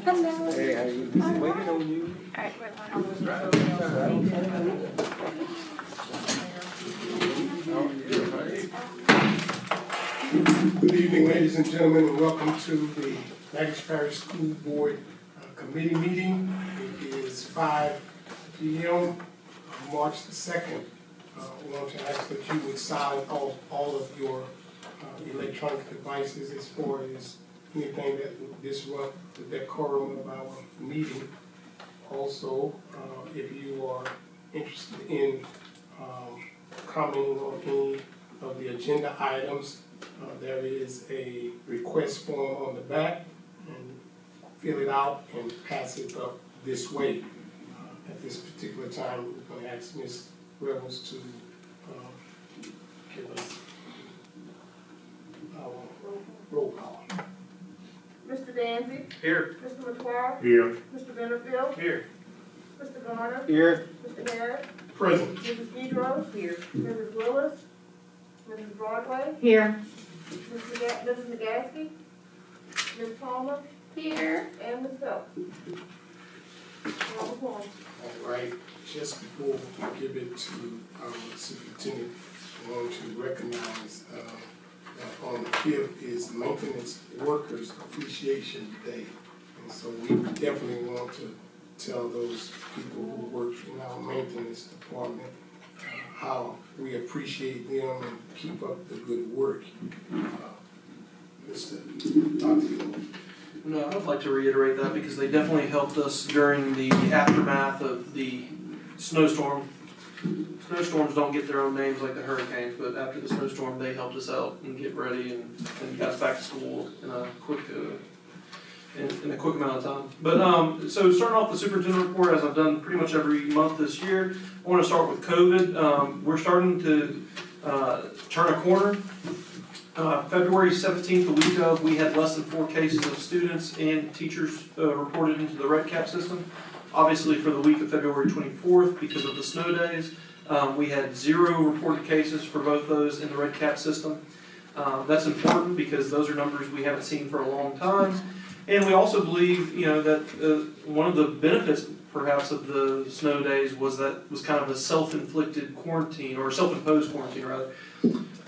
Hello. Hey, how you? He's waiting on you. Alright, Good evening, ladies and gentlemen, and welcome to the Natchitoches Parish School Board Committee meeting. It is 5 p.m. on March the 2nd. We want to ask that you would silence all of your electronic devices as far as anything that would disrupt the decorum of our meeting. Also, if you are interested in commenting on any of the agenda items, there is a request form on the back, and fill it out and pass it up this way. At this particular time, we're going to ask Ms. Rebels to give us our roll call. Mr. Danzy? Here. Mr. McQuarrie? Here. Mr. Bennerfield? Here. Mr. Garner? Here. Mr. Harris? Present. Mrs. Pedro? Here. Mrs. Willis? Mrs. Broadway? Here. Mrs. McGaskey? Ms. Palmer? Here. And Ms. Phelps. All right, just before we give it to our superintendent, I want to recognize that on the 5th is Maintenance Workers Appreciation Day. And so we definitely want to tell those people who work in our maintenance department how we appreciate them and keep up the good work. Mr. Dr. No, I would like to reiterate that because they definitely helped us during the aftermath of the snowstorm. Snowstorms don't get their own names like the hurricanes, but after the snowstorm, they helped us out and get ready and got us back to school in a quick amount of time. But so starting off the superintendent report, as I've done pretty much every month this year, I want to start with COVID. We're starting to turn a corner. February 17th, the week of, we had less than 4 cases of students and teachers reported into the red cap system. Obviously, for the week of February 24th, because of the snow days, we had 0 reported cases for both those in the red cap system. That's important because those are numbers we haven't seen for a long time. And we also believe, that one of the benefits, perhaps, of the snow days was kind of a self-inflicted quarantine, or self-imposed quarantine, rather.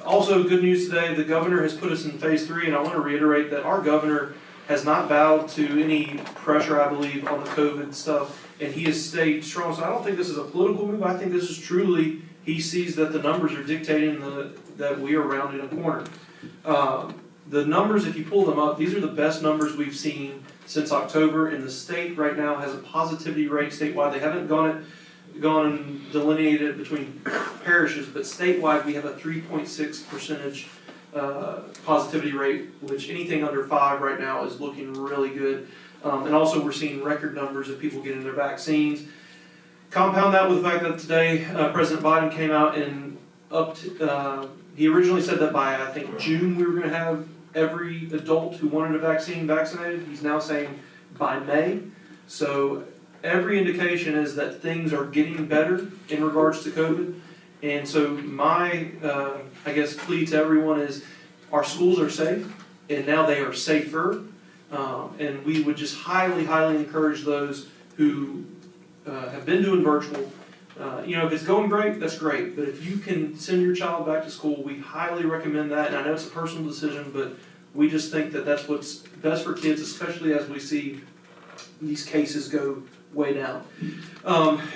Also, good news today, the governor has put us in phase 3, and I want to reiterate that our governor has not bowed to any pressure, I believe, on the COVID stuff, and he has stayed strong. So I don't think this is a political move. I think this is truly, he sees that the numbers are dictating that we are rounding a corner. The numbers, if you pull them up, these are the best numbers we've seen since October, and the state right now has a positivity rate statewide. They haven't gone and delineated it between parishes, but statewide we have a 3.6% positivity rate, which anything under 5 right now is looking really good. And also we're seeing record numbers of people getting their vaccines. Compound that with the fact that today President Biden came out and he originally said that by, I think, June we were going to have every adult who wanted a vaccine vaccinated. He's now saying by May. So every indication is that things are getting better in regards to COVID. And so my, plea to everyone is our schools are safe, and now they are safer. And we would just highly, highly encourage those who have been doing virtual. If it's going great, that's great. But if you can send your child back to school, we highly recommend that. And I know it's a personal decision, but we just think that that's what's best for kids, especially as we see these cases go way down.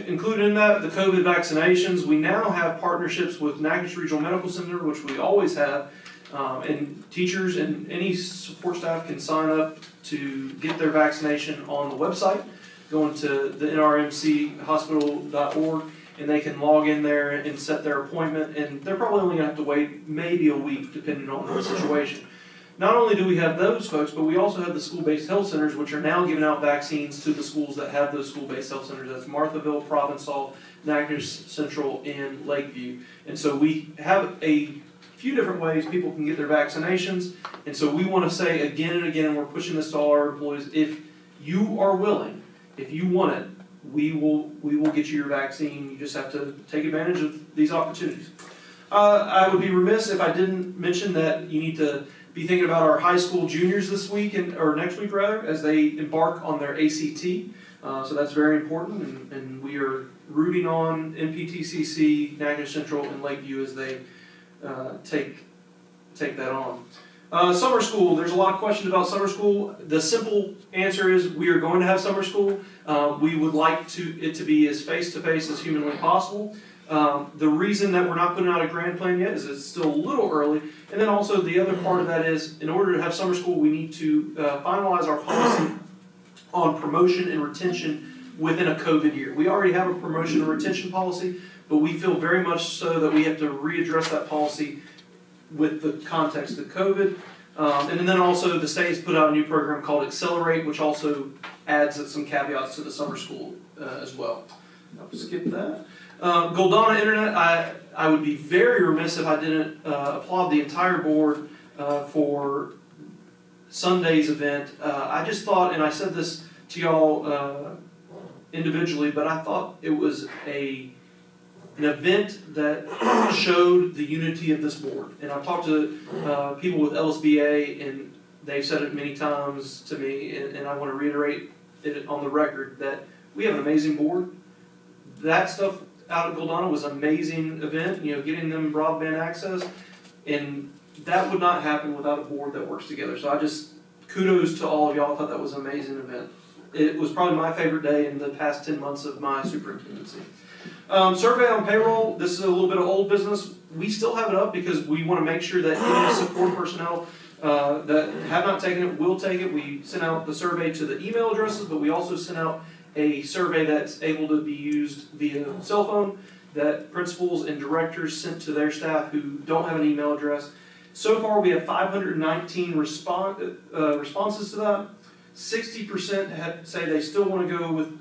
Included in that, the COVID vaccinations. We now have partnerships with Natchitoches Regional Medical Center, which we always have. And teachers and any support staff can sign up to get their vaccination on the website, going to the nrmchospital.org, and they can log in there and set their appointment, and they're probably only going to have to wait maybe a week depending on the situation. Not only do we have those folks, but we also have the school-based health centers, which are now giving out vaccines to the schools that have those school-based health centers. That's Marthaville, Provençal, Natchitoches Central, and Lakeview. And so we have a few different ways people can get their vaccinations. And so we want to say again and again, we're pushing this to all our employees, if you are willing, if you want it, we will get you your vaccine. You just have to take advantage of these opportunities. I would be remiss if I didn't mention that you need to be thinking about our high school juniors this week, or next week rather, as they embark on their ACT. So that's very important, and we are rooting on NPTCC, Natchitoches Central, and Lakeview as they take that on. Summer school, there's a lot of questions about summer school. The simple answer is we are going to have summer school. We would like it to be as face-to-face as humanly possible. The reason that we're not putting out a grand plan yet is it's still a little early. And then also the other part of that is, in order to have summer school, we need to finalize our policy on promotion and retention within a COVID year. We already have a promotion and retention policy, but we feel very much so that we have to readdress that policy with the context of COVID. And then also the state has put out a new program called Accelerate, which also adds some caveats to the summer school as well. I'll skip that. Goldana Internet, I would be very remiss if I didn't applaud the entire board for Sunday's event. I just thought, and I said this to y'all individually, but I thought it was an event that showed the unity of this board. And I've talked to people with LSBA, and they've said it many times to me, and I want to reiterate it on the record that we have an amazing board. That stuff out at Goldana was an amazing event, getting them broadband access, and that would not happen without a board that works together. So I just, kudos to all of y'all. I thought that was an amazing event. It was probably my favorite day in the past 10 months of my superintendency. Survey on payroll, this is a little bit of old business. We still have it up because we want to make sure that any support personnel that have not taken it will take it. We sent out the survey to the email addresses, but we also sent out a survey that's able to be used via cell phone that principals and directors sent to their staff who don't have an email address. So far, we have 519 responses to that. 60% say they still want to go with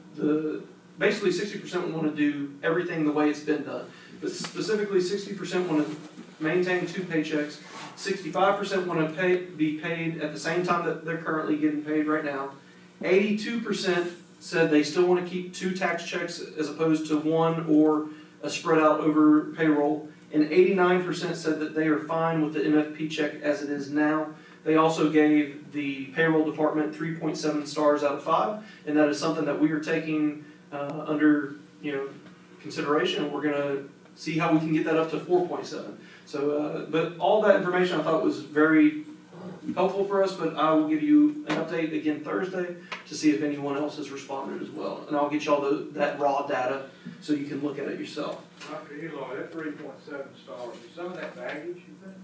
basically 60% want to do everything the way it's been done. But specifically, 60% want to maintain 2 paychecks. 65% want to be paid at the same time that they're currently getting paid right now. 82% said they still want to keep 2 tax checks as opposed to 1 or a spread out over payroll. And 89% said that they are fine with the MFP check as it is now. They also gave the payroll department 3.7 stars out of 5, and that is something that we are taking under consideration. We're going to see how we can get that up to 4.7. So, but all that information I thought was very helpful for us, but I will give you an update again Thursday to see if anyone else has responded as well. And I'll get y'all that raw data so you can look at it yourself. Dr. Eloy, that 3.7 stars, is some of that baggage, you think?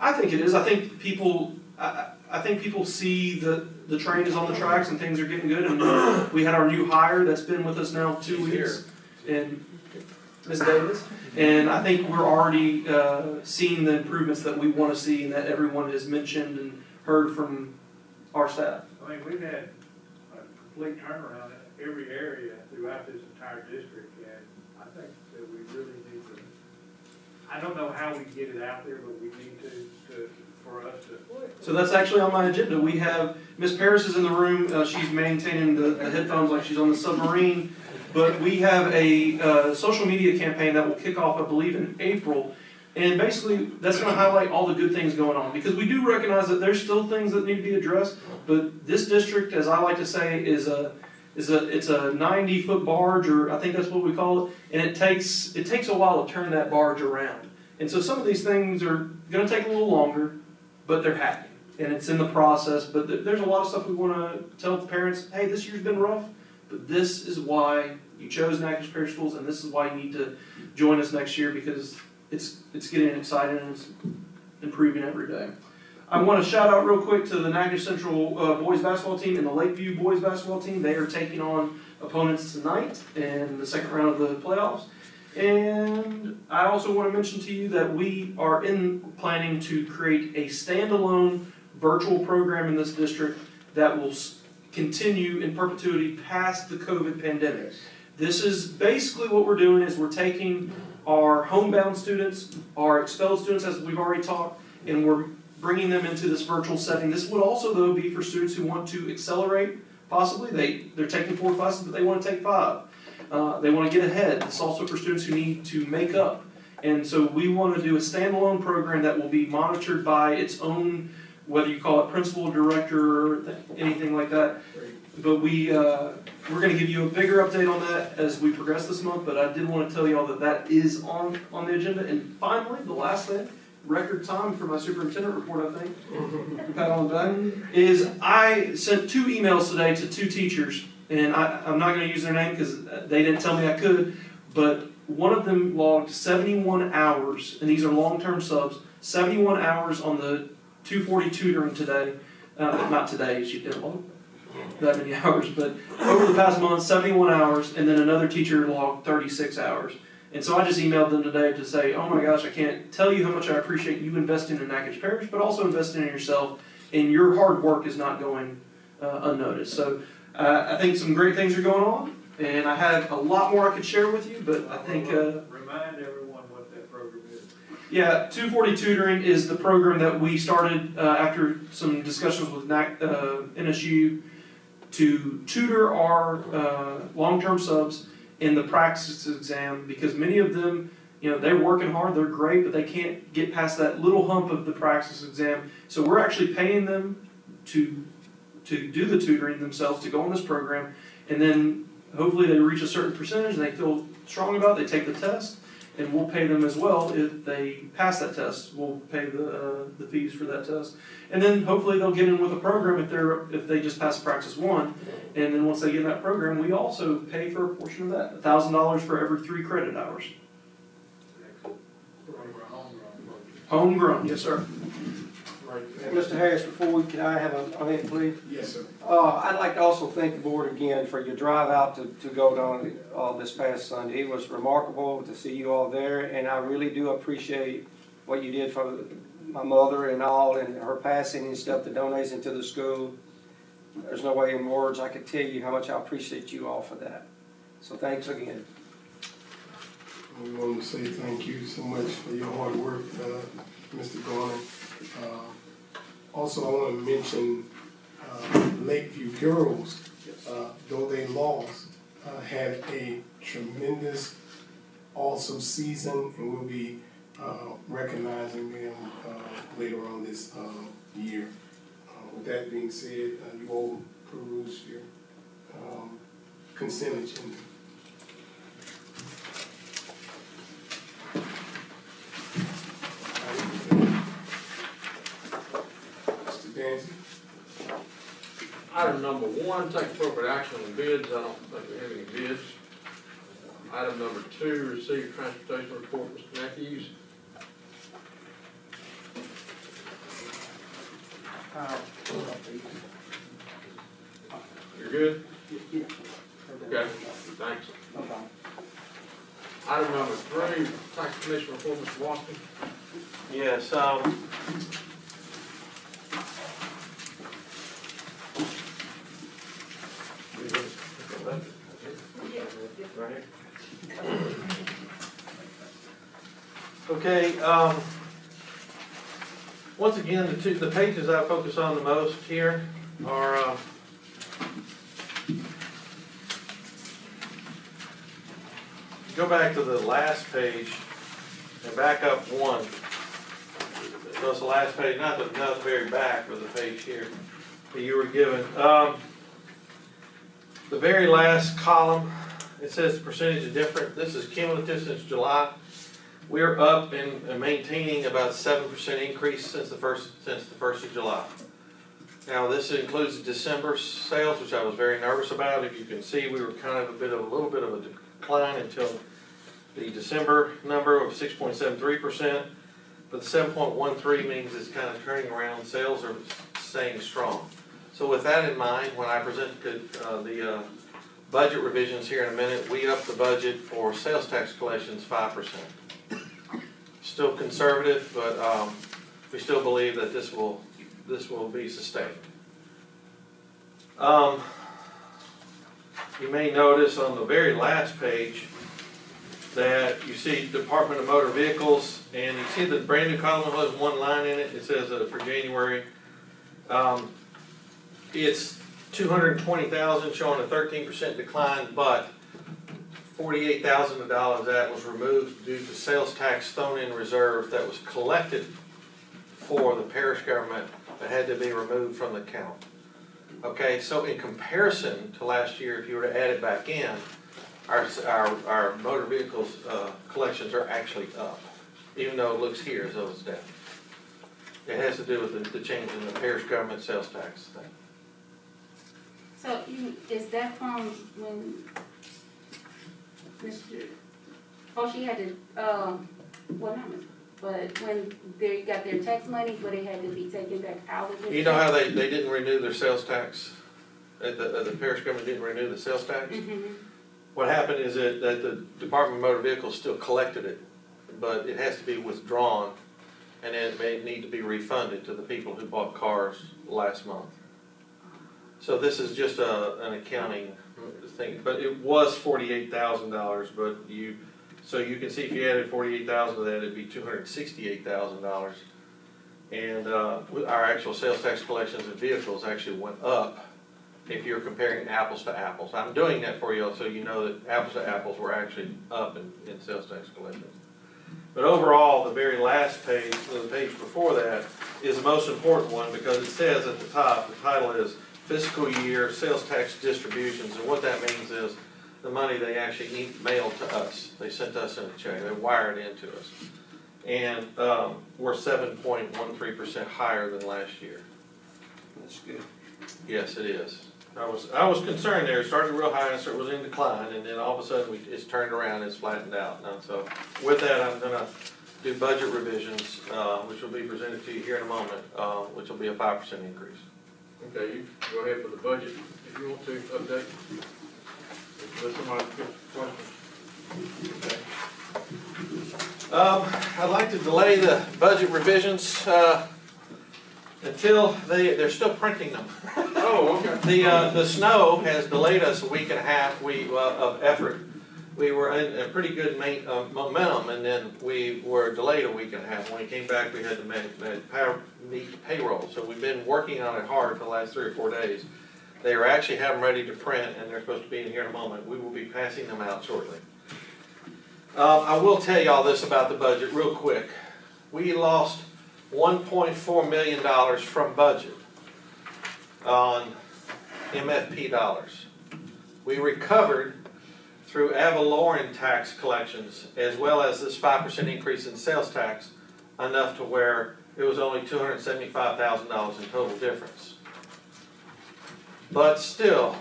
I think it is. I think people see the train is on the tracks and things are getting good. And we had our new hire that's been with us now 2 weeks, and Ms. Davis. And I think we're already seeing the improvements that we want to see and that everyone has mentioned and heard from our staff. I mean, we've had a complete turnaround in every area throughout this entire district, and I think that we really need to, I don't know how we get it out there, but we need for us to. So that's actually on my agenda. We have, Ms. Paris is in the room. She's maintaining the headphones like she's on the submarine. But we have a social media campaign that will kick off, I believe, in April. And basically, that's going to highlight all the good things going on. Because we do recognize that there's still things that need to be addressed. But this district, as I like to say, it's a 90-foot barge, or I think that's what we call it. And it takes a while to turn that barge around. And so some of these things are going to take a little longer, but they're happening. And it's in the process. But there's a lot of stuff we want to tell the parents, hey, this year's been rough. But this is why you chose Natchitoches Parish Schools, and this is why you need to join us next year, because it's getting exciting and it's improving every day. I want to shout out real quick to the Natchitoches Central boys basketball team and the Lakeview boys basketball team. They are taking on opponents tonight in the second round of the playoffs. And I also want to mention to you that we are planning to create a standalone virtual program in this district that will continue in perpetuity past the COVID pandemic. This is basically what we're doing is we're taking our homebound students, our expelled students, as we've already talked, and we're bringing them into this virtual setting. This would also, though, be for students who want to accelerate, possibly. They're taking 4 classes, but they want to take 5. They want to get ahead. It's also for students who need to make up. And so we want to do a standalone program that will be monitored by its own whether you call it principal, director, or anything like that. But we're gonna give you a bigger update on that as we progress this month, but I did wanna tell y'all that that is on the agenda. And finally, the last thing, record time for my superintendent report, I think, pat on the back, is I sent 2 emails today to 2 teachers, and I'm not gonna use their name because they didn't tell me I could, but one of them logged 71 hours, and these are long-term subs, 71 hours on the 240 tutoring today, not today, she didn't log that many hours, but over the past month, 71 hours, and then another teacher logged 36 hours. And so I just emailed them today to say, oh my gosh, I can't tell you how much I appreciate you investing in Natchitoches Parish, but also investing in yourself, and your hard work is not going unnoticed. So I think some great things are going on, and I had a lot more I could share with you, but I think... Remind everyone what that program is. Yeah, 240 Tutoring is the program that we started after some discussions with NSU to tutor our long-term subs in the practice exam, because many of them, they're working hard, they're great, but they can't get past that little hump of the practice exam. So we're actually paying them to do the tutoring themselves, to go on this program, and then hopefully they reach a certain percentage and they feel strong about it, they take the test, and we'll pay them as well if they pass that test. We'll pay the fees for that test. And then hopefully they'll get in with a program if they just pass practice 1. And then once they get in that program, we also pay for a portion of that, $1,000 for every 3 credit hours. Homegrown, yes sir. Mr. Harris, can I have a minute, please? Yes, sir. I'd like to also thank the board again for your drive out to go down this past Sunday. It was remarkable to see you all there, and I really do appreciate what you did for my mother and all, and her passing and stuff, the donations to the school. There's no way in words I could tell you how much I appreciate you all for that. So thanks again. We want to say thank you so much for your hard work, Mr. Garner. Also, I want to mention Lakeview Girls, though they lost, had a tremendous, awesome season, and we'll be recognizing them later on this year. With that being said, you all peruse your consent agenda. Item number 1, take appropriate action on bids. I don't think we have any bids. Item number 2, receive transportation report, Mr. Matthews. You're good? Yeah. Okay, thanks. Item number 3, tax commission report, Mr. Washington. Yes, okay, once again, the pages I focus on the most here are go back to the last page and back up 1. So it's the last page, not the very back of the page here that you were given. The very last column, it says the percentage is different. This is cumulative since July. We're up and maintaining about 7% increase since the first of July. Now this includes the December sales, which I was very nervous about. If you can see, we were kind of a little bit of a decline until the December number of 6.73%. But the 7.13 means it's kind of turning around. Sales are staying strong. So with that in mind, when I present the budget revisions here in a minute, we upped the budget for sales tax collections 5%. Still conservative, but we still believe that this will be sustained. You may notice on the very last page that you see Department of Motor Vehicles, and you see the brand new column has 1 line in it. It says for January, it's $220,000, showing a 13% decline, but $48,000 of that was removed due to sales tax thrown in reserve that was collected for the parish government It had to be removed from the count. Okay, so in comparison to last year, if you were to add it back in, our motor vehicles, collections are actually up, even though it looks here as though it's down. It has to do with the change in the parish government sales tax thing. So is that from when Mr., she had to, well, not Mr., but when they got their tax money, but it had to be taken back out of it? You know how they didn't renew their sales tax? The parish government didn't renew the sales tax? Mm-hmm. What happened is that the Department of Motor Vehicles still collected it, but it has to be withdrawn, and then it may need to be refunded to the people who bought cars last month. So this is just an accounting thing, but it was $48,000, but so you can see if you added $48,000 to that, it'd be $268,000. And our actual sales tax collections of vehicles actually went up if you're comparing apples to apples. I'm doing that for you so you know that apples to apples were actually up in sales tax collections. But overall, the very last page, the page before that, is the most important one because it says at the top, the title is Fiscal Year Sales Tax Distributions, and what that means is the money they actually mailed to us. They sent us in a check, they wired it into us. And we're 7.13% higher than last year. That's good. Yes, it is. I was concerned there. It started real high and so it was in decline, and then all of a sudden it's turned around and it's flattened out. Now, so with that, I'm going to do budget revisions, which will be presented to you here in a moment, which will be a 5% increase. Okay, you go ahead with the budget if you want to update. Let somebody get questions. Okay. I'd like to delay the budget revisions until they're still printing them. Oh, okay. The snow has delayed us a week and a half of effort. We were in a pretty good momentum, and then we were delayed a week and a half. When we came back, we had to meet payroll. So we've been working on it hard for the last 3 or 4 days. They are actually have them ready to print, and they're supposed to be in here in a moment. We will be passing them out shortly. I will tell you all this about the budget real quick. We lost $1.4 million from budget on MFP dollars. We recovered through ad valorem tax collections, as well as this 5% increase in sales tax, enough to where it was only $275,000 in total difference. But still,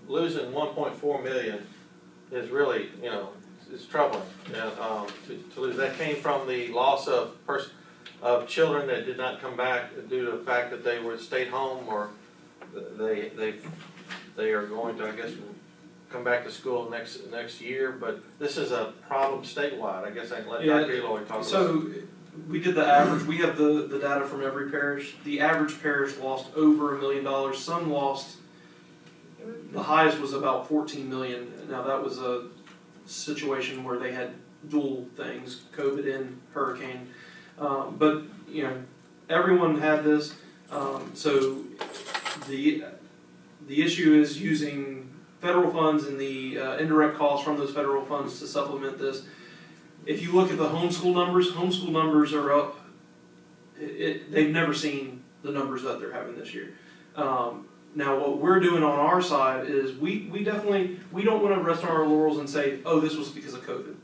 losing $1.4 million is really, it's troubling. And, to lose. That came from the loss of children that did not come back due to the fact that they were stayed home, or they are going to, I guess, come back to school next year. But this is a problem statewide. I guess I can let Dr. Eloy talk about it. So we did the average. We have the data from every parish. The average parish lost over $1 million. Some lost, the highest was about 14 million. Now that was a situation where they had dual things, COVID and hurricane. But everyone had this. So the issue is using federal funds and the indirect costs from those federal funds to supplement this. If you look at the homeschool numbers are up. They've never seen the numbers that they're having this year. Now what we're doing on our side is we don't want to rest on our laurels and say, oh, this was because of COVID.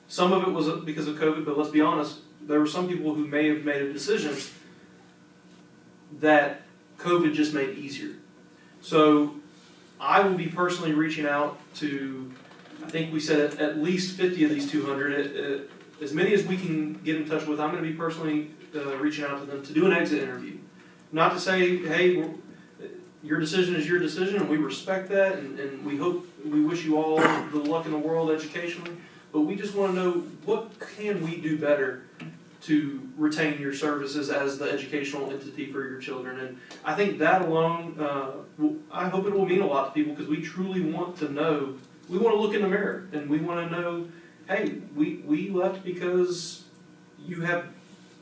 Some of it was because of COVID, but let's be honest, there were some people who may have made a decision that COVID just made easier. So I will be personally reaching out to, I think we said at least 50 of these 200, as many as we can get in touch with. I'm going to be personally reaching out to them to do an exit interview. Not to say, hey, your decision is your decision, and we respect that, and we wish you all the luck in the world educationally, but we just want to know, what can we do better to retain your services as the educational entity for your children? And I think that alone, I hope it will mean a lot to people, because we truly want to know, we want to look in the mirror, and we want to know, hey, we left because you have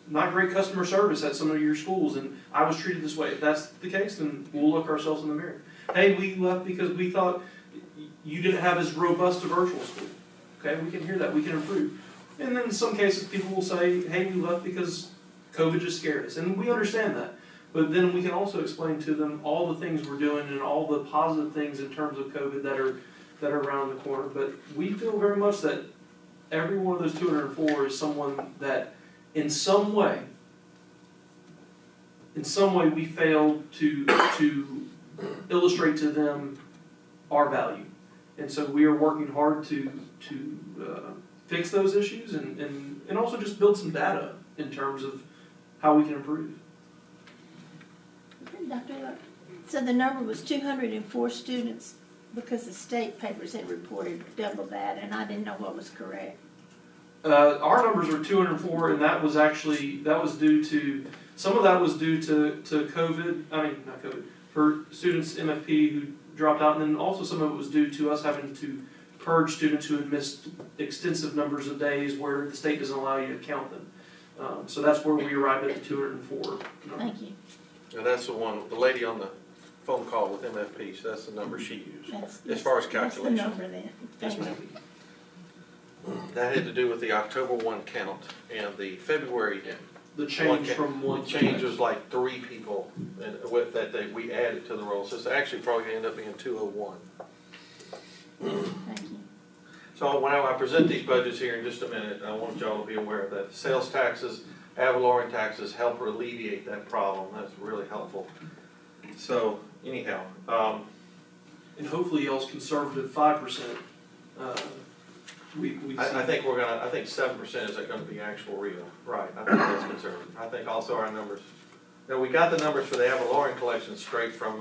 not great customer service at some of your schools, and I was treated this way. If that's the case, then we'll look ourselves in the mirror. Hey, we left because we thought you didn't have as robust a virtual school. Okay, we can hear that, we can improve. And then in some cases, people will say, hey, we left because COVID just scared us. And we understand that. But then we can also explain to them all the things we're doing and all the positive things in terms of COVID that are around the corner. But we feel very much that every one of those 204 is someone that in some way we failed to illustrate to them our value. And so we are working hard to fix those issues and also just build some data in terms of how we can improve. Dr. So the number was 204 students because the state papers had reported double that, and I didn't know what was correct. Our numbers are 204, and that was due to, some of that was due to COVID, not COVID, for students MFP who dropped out, and then also some of it was due to us having to purge students who had missed extensive numbers of days where the state doesn't allow you to count them. So that's where we arrived at the 204 number. Thank you. And that's the one, the lady on the phone call with MFP, so that's the number she used, as far as calculation. That's the number then. Yes, Thank ma'am. you. That had to do with the October 1 count and the February. The change from one. The change was like 3 people and with that we added to the roll, so it's actually probably gonna end up being 201. Thank you. So when I present these budgets here in just a minute, I want y'all to be aware of that. Sales taxes, ad valorem taxes help alleviate that problem. That's really helpful. So anyhow, And hopefully y'all's conservative 5%. We I think we're gonna, I think 7% is gonna be actual real, right? I think that's conservative. I think also our numbers, we got the numbers for the ad valorem collection straight from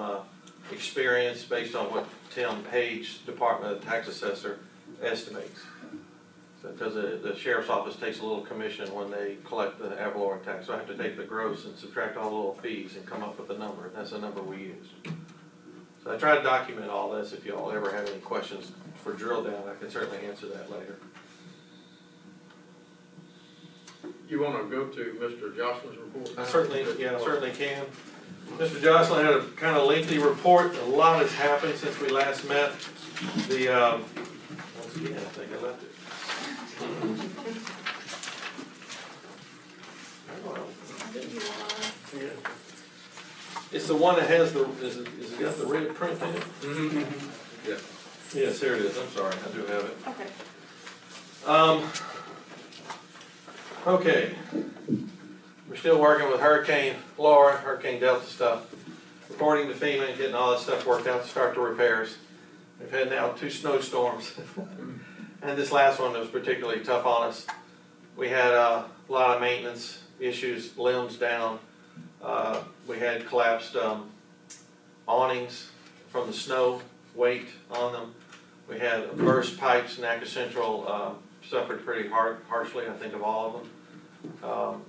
experience based on what Tim Page, Department of Tax Assessor, estimates. So, because the sheriff's office takes a little commission when they collect the ad valorem tax, so I have to take the gross and subtract all the little fees and come up with a number. That's the number we used. So I try to document all this. If y'all ever have any questions for drill down, I can certainly answer that later. You wanna go to Mr. Jocelyns report? I certainly can. Mr. Jocelyn had a kind of lengthy report. A lot has happened since we last met. Once again, I think I left it. Yeah. It's the one that has is it got the red print in it? Mm-hmm. Yeah. Yes, there it is. I'm sorry, I do have it. Okay. Okay. We're still working with Hurricane Laura, Hurricane Delta stuff. Reporting to FEMA and getting all that stuff worked out to start the repairs. We've had now 2 snowstorms. And this last one was particularly tough on us. We had a lot of maintenance issues, limbs down. We had collapsed awnings from the snow, weight on them. We had burst pipes. Natchitoches Central suffered pretty harshly, I think, of all of them.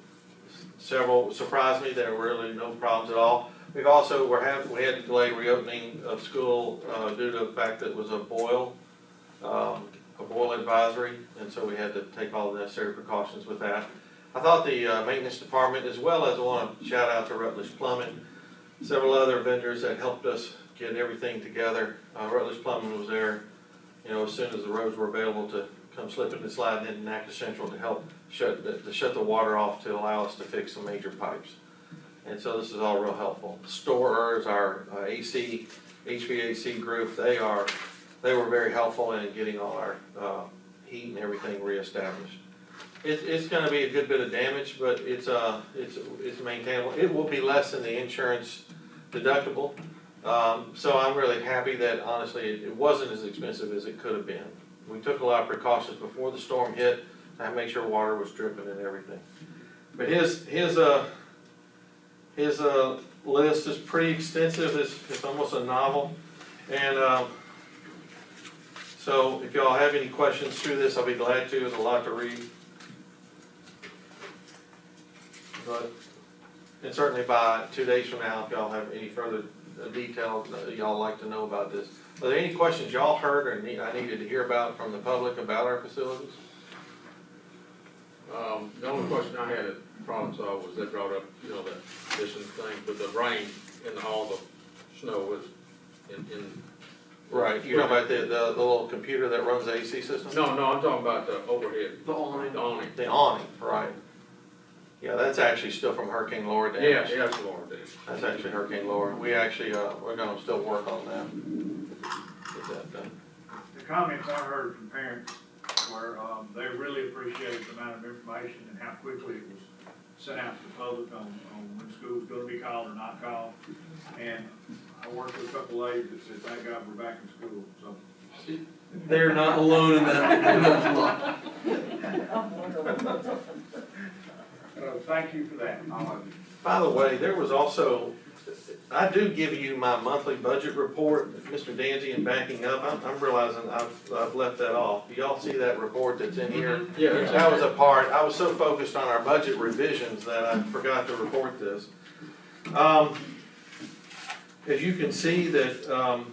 Several surprised me. There were really no problems at all. We've also we had to delay reopening of school due to the fact that it was a boil advisory, and so we had to take all the necessary precautions with that. I thought the maintenance department, as well as I want to shout out to Rutledge Plumbing, several other vendors that helped us get everything together. Rutledge Plumbing was there, as soon as the roads were available to come slipping and sliding into Natchitoches Central to help shut the water off to allow us to fix some major pipes. And so this is all real helpful. Storers, our AC, HVAC group, they were very helpful in getting all our heat and everything reestablished. It's going to be a good bit of damage, but it's maintainable. It will be less than the insurance deductible. So I'm really happy that honestly it wasn't as expensive as it could have been. We took a lot of precautions before the storm hit to make sure water was dripping and everything. But his list is pretty extensive. It's almost a novel, and so if y'all have any questions through this, I'll be glad to. There's a lot to read, and certainly by 2 days from now, if y'all have any further details y'all like to know about this. Are there any questions y'all heard or I needed to hear about from the public about our facilities? The only question I had at problem solved was they brought up, that distance thing, but the rain and all the snow was in. Right, you're talking about the little computer that runs the AC system? No, I'm talking about the overhead. The awning. The awning. The awning, right. Yeah, that's actually still from Hurricane Laura damage. Yeah, that's Lord, dude. That's actually Hurricane Laura. We actually, we're gonna still work on that. Get that done. The comments I heard from parents were, they really appreciated the amount of information and how quickly it was sent out to the public on when school's gonna be called or not called. And I worked with a couple ladies that said, thank God we're back in school, so. They're not alone in that. Thank you for that, all of you. By the way, there was also, I do give you my monthly budget report, Mr. Danzy, and backing up, I'm realizing I've left that off. Do y'all see that report that's in here? Yeah. That was a part, I was so focused on our budget revisions that I forgot to report this. As you can see that,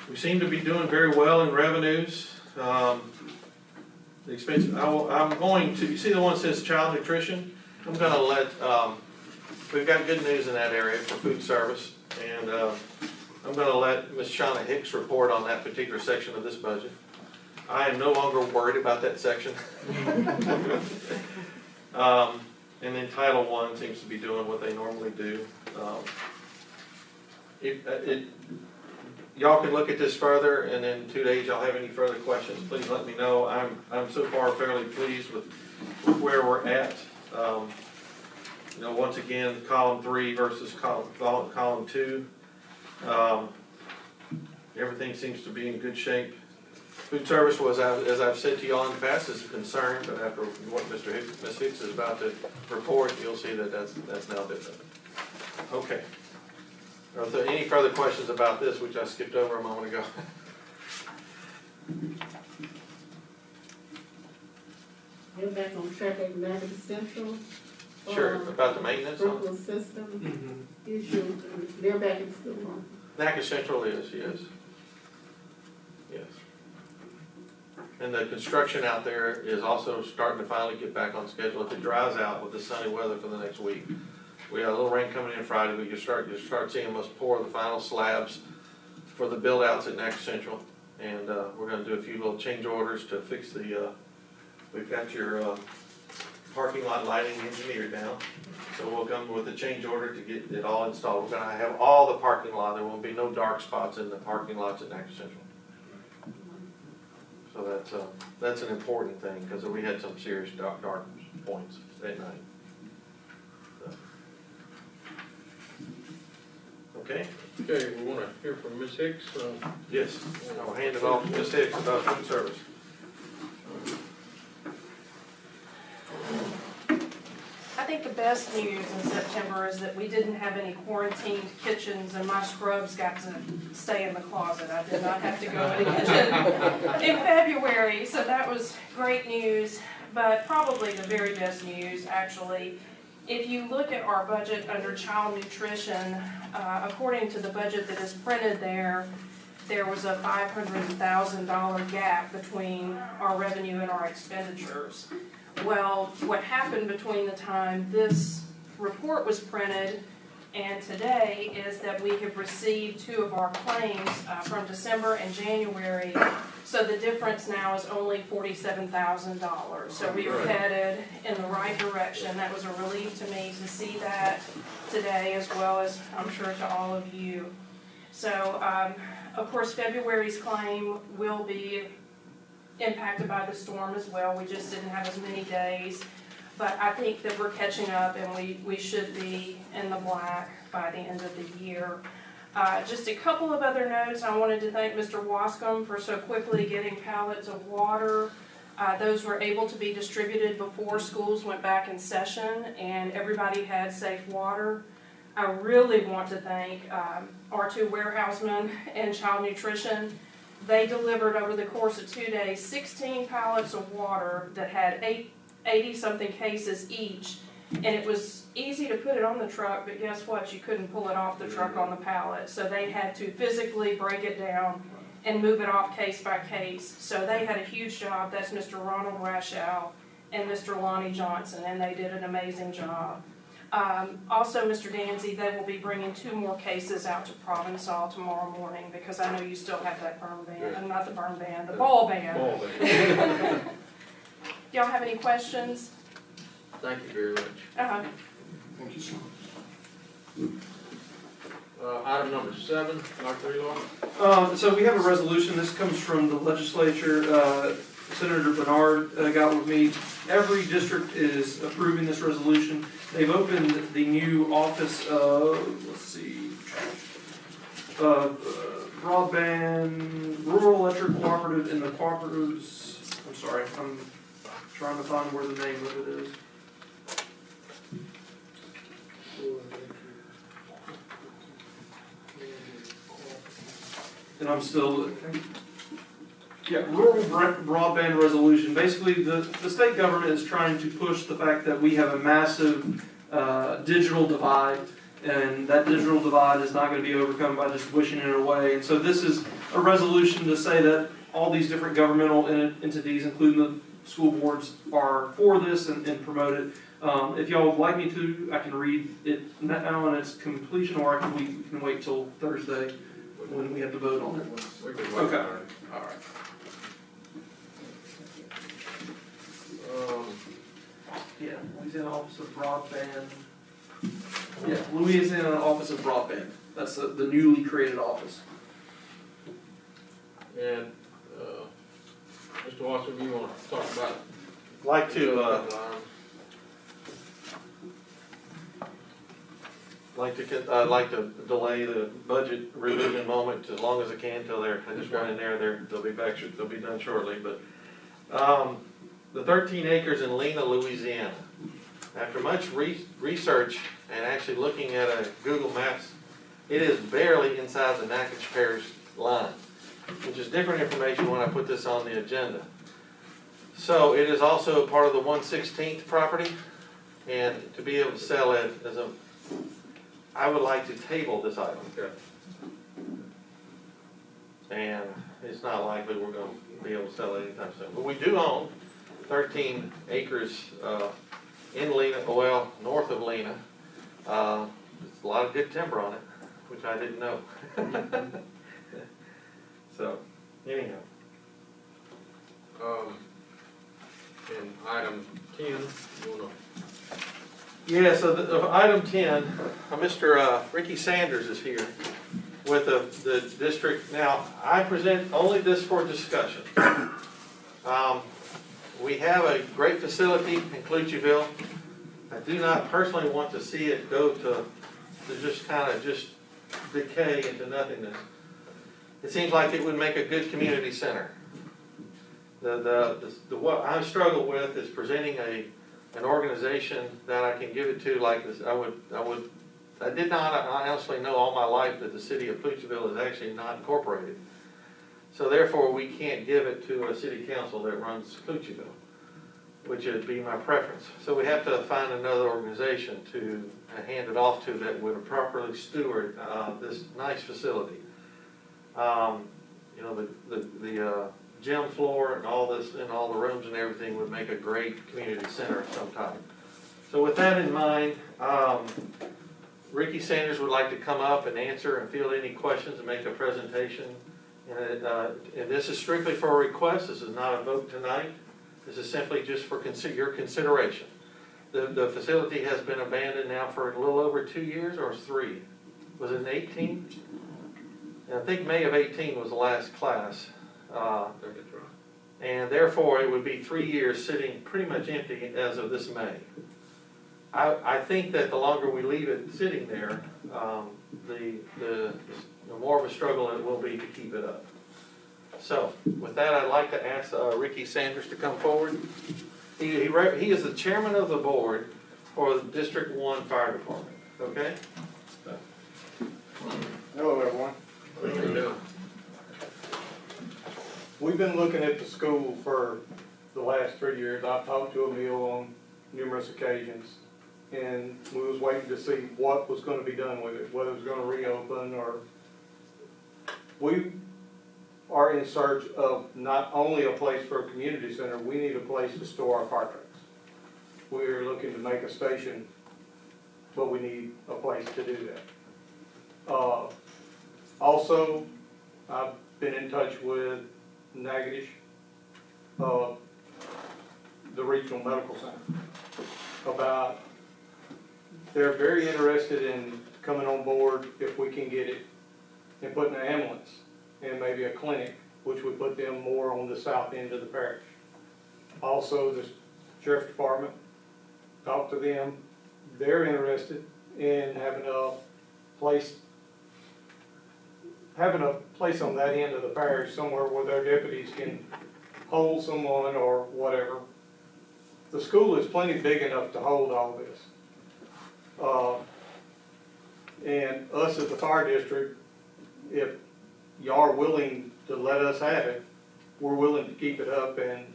we seem to be doing very well in revenues. The expense, I'm going to, you see the one that says child nutrition? I'm gonna let, we've got good news in that area for food service, and I'm gonna let Ms. Shauna Hicks report on that particular section of this budget. I am no longer worried about that section. And then Title I seems to be doing what they normally do. Y'all can look at this further, and in 2 days y'all have any further questions, please let me know. I'm so far fairly pleased with where we're at. You know, once again, column 3 versus column 2. Everything seems to be in good shape. Food service was, as I've said to y'all in the past, is a concern, but after what Ms. Hicks is about to report, you'll see that that's now different. Okay. Are there any further questions about this, which I skipped over a moment ago? We're back on track at Natchitoches Central. Sure, about the maintenance. Sprinkler system issue, they're back in school. Natchitoches Central is, yes. Yes. And the construction out there is also starting to finally get back on schedule. If it dries out with the sunny weather for the next week. We had a little rain coming in Friday, but you start seeing us pour the final slabs for the build outs at Natchitoches Central. And we're gonna do a few little change orders to fix the, we've got your parking lot lighting engineered now. So we'll come with a change order to get it all installed. We're gonna have all the parking lot, there won't be no dark spots in the parking lots at Natchitoches Central. So that's an important thing, because we had some serious dark points at night. Okay? Okay, we wanna hear from Ms. Hicks. Yes, I'll hand it off to Ms. Hicks about food service. I think the best news in September is that we didn't have any quarantined kitchens and my scrubs got to stay in the closet. I did not have to go in the kitchen in February, so that was great news. But probably the very best news, actually, if you look at our budget under child nutrition, according to the budget that is printed there was a $500,000 gap between our revenue and our expenditures. Well, what happened between the time this report was printed and today is that we have received 2 of our claims from December and January. So the difference now is only $47,000. So we are headed in the right direction. That was a relief to me to see that today, as well as I'm sure to all of you. So, of course, February's claim will be impacted by the storm as well. We just didn't have as many days. But I think that we're catching up and we should be in the black by the end of the year. Just a couple of other notes. I wanted to thank Mr. Wascom for so quickly getting pallets of water. Those were able to be distributed before schools went back in session and everybody had safe water. I really want to thank our 2 warehousemen and child nutrition. They delivered over the course of 2 days 16 pallets of water that had 80-something cases each. And it was easy to put it on the truck, but guess what? You couldn't pull it off the truck on the pallet. So they had to physically break it down and move it off case by case. So they had a huge job. That's Mr. Ronald Rashell and Mr. Lonnie Johnson, and they did an amazing job. Also, Mr. Danzy, they will be bringing 2 more cases out to Provençal tomorrow morning because I know you still have that burn ban, not the burn ban, the ball ban. Ball ban. Y'all have any questions? Thank you very much. Thank you, sir. Item number 7, Dr. Eloy. So we have a resolution, this comes from the legislature, Senator Bernard got with me. Every district is approving this resolution. They've opened the new office of, let's see, Broadband, Rural Electric Cooperative, and the cooperatives, I'm sorry, I'm trying to find where the name of it is. And I'm still, yeah, rural broadband resolution. Basically, the state government is trying to push the fact that we have a massive digital divide, and that digital divide is not going to be overcome by just wishing it away. And so this is a resolution to say that all these different governmental entities, including the school boards, are for this and promote it. If y'all would like me to, I can read it now in its completion, or we can wait till Thursday when we have to vote on it. We can wait. Okay. All right. Yeah, Louisiana Office of Broadband. Yeah, Louisiana Office of Broadband. That's the newly created office. And, Mr. Watson, you want to talk about? Like to, I'd like to delay the budget revision moment as long as I can till I just went in there, they'll be back, they'll be done shortly, but, the 13 acres in Lena, Louisiana. After much research and actually looking at a Google Maps, it is barely inside the Natchitoches Parish line, which is different information when I put this on the agenda. So it is also part of the 1/16th property, and to be able to sell it as a, I would like to table this item. Okay. And it's not likely we're gonna be able to sell it anytime soon. But we do own 13 acres, in Lena, well, north of Lena. There's a lot of good timber on it, which I didn't know. So, anyhow. In item 10, you wanna? Yeah, so item 10, Mr. Ricky Sanders is here with the district. Now, I present only this for discussion. We have a great facility in Clutcheville. I do not personally want to see it go to just kind of just decay into nothingness. It seems like it would make a good community center. What I struggle with is presenting an organization that I can give it to like this. I did not honestly know all my life that the city of Clutcheville is actually not incorporated. So therefore, we can't give it to a city council that runs Clutcheville, which would be my preference. So we have to find another organization to hand it off to that would properly steward this nice facility. You know, the gym floor and all this, and all the rooms and everything would make a great community center sometime. So with that in mind, Ricky Sanders would like to come up and answer and field any questions and make a presentation. And this is strictly for a request. This is not a vote tonight. This is simply just for your consideration. The facility has been abandoned now for a little over 2 years, or 3. Was it in 18? And I think May of 18 was the last class. And therefore, it would be 3 years sitting pretty much empty as of this May. I think that the longer we leave it sitting there, the more of a struggle it will be to keep it up. So, with that, I'd like to ask Ricky Sanders to come forward. He is the chairman of the board for the District 1 Fire Department, okay? Hello, everyone. What are you doing? We've been looking at the school for the last 3 years. I've talked to Emil on numerous occasions, and we was waiting to see what was going to be done with it, whether it was going to reopen, or we are in search of not only a place for a community center, we need a place to store our fire trucks. We're looking to make a station, but we need a place to do that. Also, I've been in touch with Natchitoches, the regional medical center. about, they're very interested in coming on board if we can get it, and putting an ambulance and maybe a clinic, which would put them more on the south end of the parish. Also, the sheriff department, talked to them, they're interested in having a place on that end of the parish, somewhere where their deputies can hold someone or whatever. The school is plenty big enough to hold all this. And us as the fire district, if y'all are willing to let us have it, we're willing to keep it up and,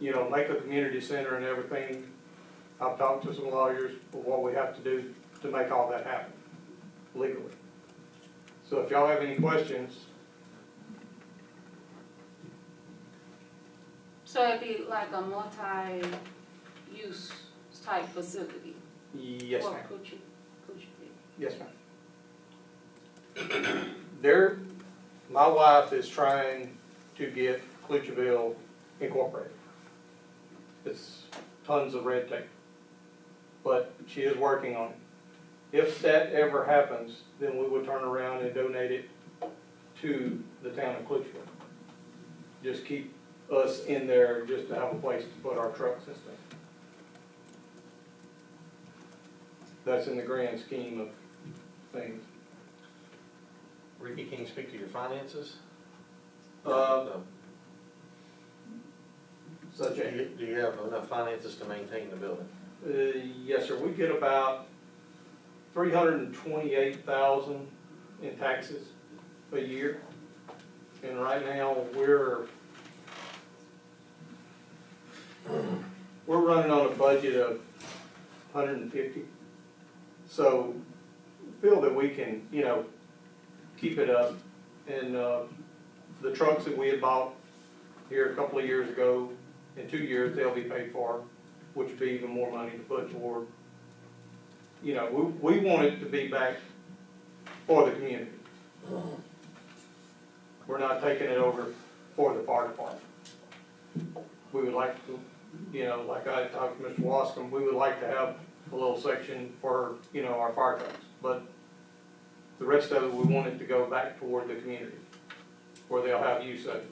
you know, make a community center and everything. I've talked to some lawyers for what we have to do to make all that happen legally. So if y'all have any questions. So it'd be like a multi-use type facility? Yes, Or ma'am. could you be? Yes, ma'am. My wife is trying to get Clutchville incorporated. It's tons of red tape, but she is working on it. If that ever happens, then we would turn around and donate it to the town of Clutchville. Just keep us in there just to have a place to put our trucks and stuff. That's in the grand scheme of things. Ricky, can you speak to your finances? Such Do you have enough finances to maintain the building? Yes, sir. We get about $328,000 in taxes a year. And right now, we're running on a budget of 150. So feel that we can, you know, keep it up. And the trucks that we had bought here a couple of years ago, in 2 years, they'll be paid for, which would be even more money to put toward. You know, we want it to be back for the community. We're not taking it over for the fire department. We would like to, you know, like I talked to Mr. Wascom, we would like to have a little section for, you know, our fire trucks. But the rest of it, we want it to go back toward the community, where they'll have use of it.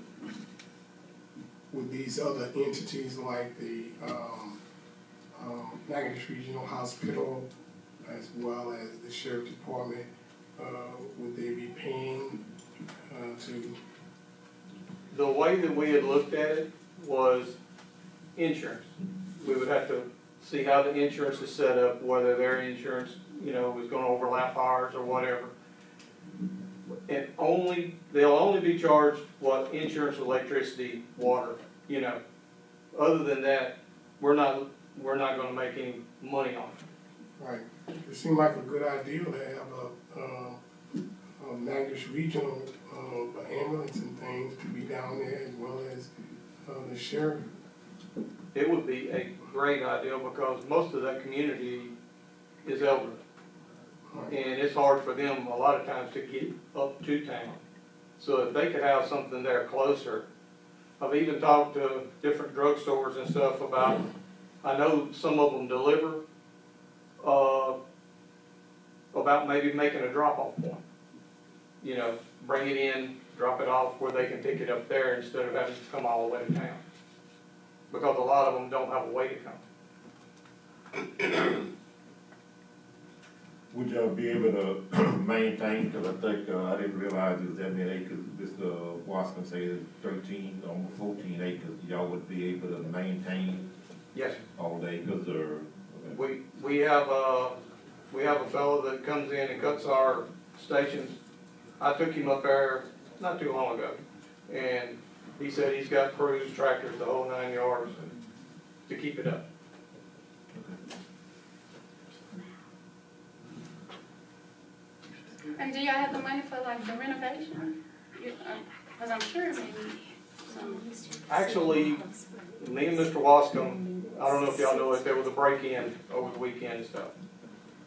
With these other entities like the Natchitoches Regional Hospital, as well as the Sheriff Department, would they be paying to? The way that we had looked at it was insurance. We would have to see how the insurance is set up, whether their insurance, you know, was gonna overlap ours or whatever. And they'll only be charged what insurance, electricity, water, you know. Other than that, we're not gonna make any money on it. Right. It seemed like a good idea to have a Natchitoches Regional ambulance and things to be down there, as well as the sheriff. It would be a great idea because most of that community is elderly. And it's hard for them a lot of times to get up to town. So if they could have something there closer, I've even talked to different drugstores and stuff about, I know some of them deliver, about maybe making a drop-off point. You know, bring it in, drop it off where they can pick it up there instead of having to come all the way to town. Because a lot of them don't have a way to come. Would y'all be able to maintain, because I think, I didn't realize it was that many acres, Mr. Wascom said it's 13, almost 14 acres, y'all would be able to maintain Yes. all the acres, or? We have a fellow that comes in and cuts our stations. I took him up there not too long ago, and he said he's got crews, tractors, the whole 9 yards to keep it up. And do y'all have the money for like the renovation? Cause I'm sure maybe some. Actually, me and Mr. Wascom, I don't know if y'all know it, there was a break-in over the weekend and stuff.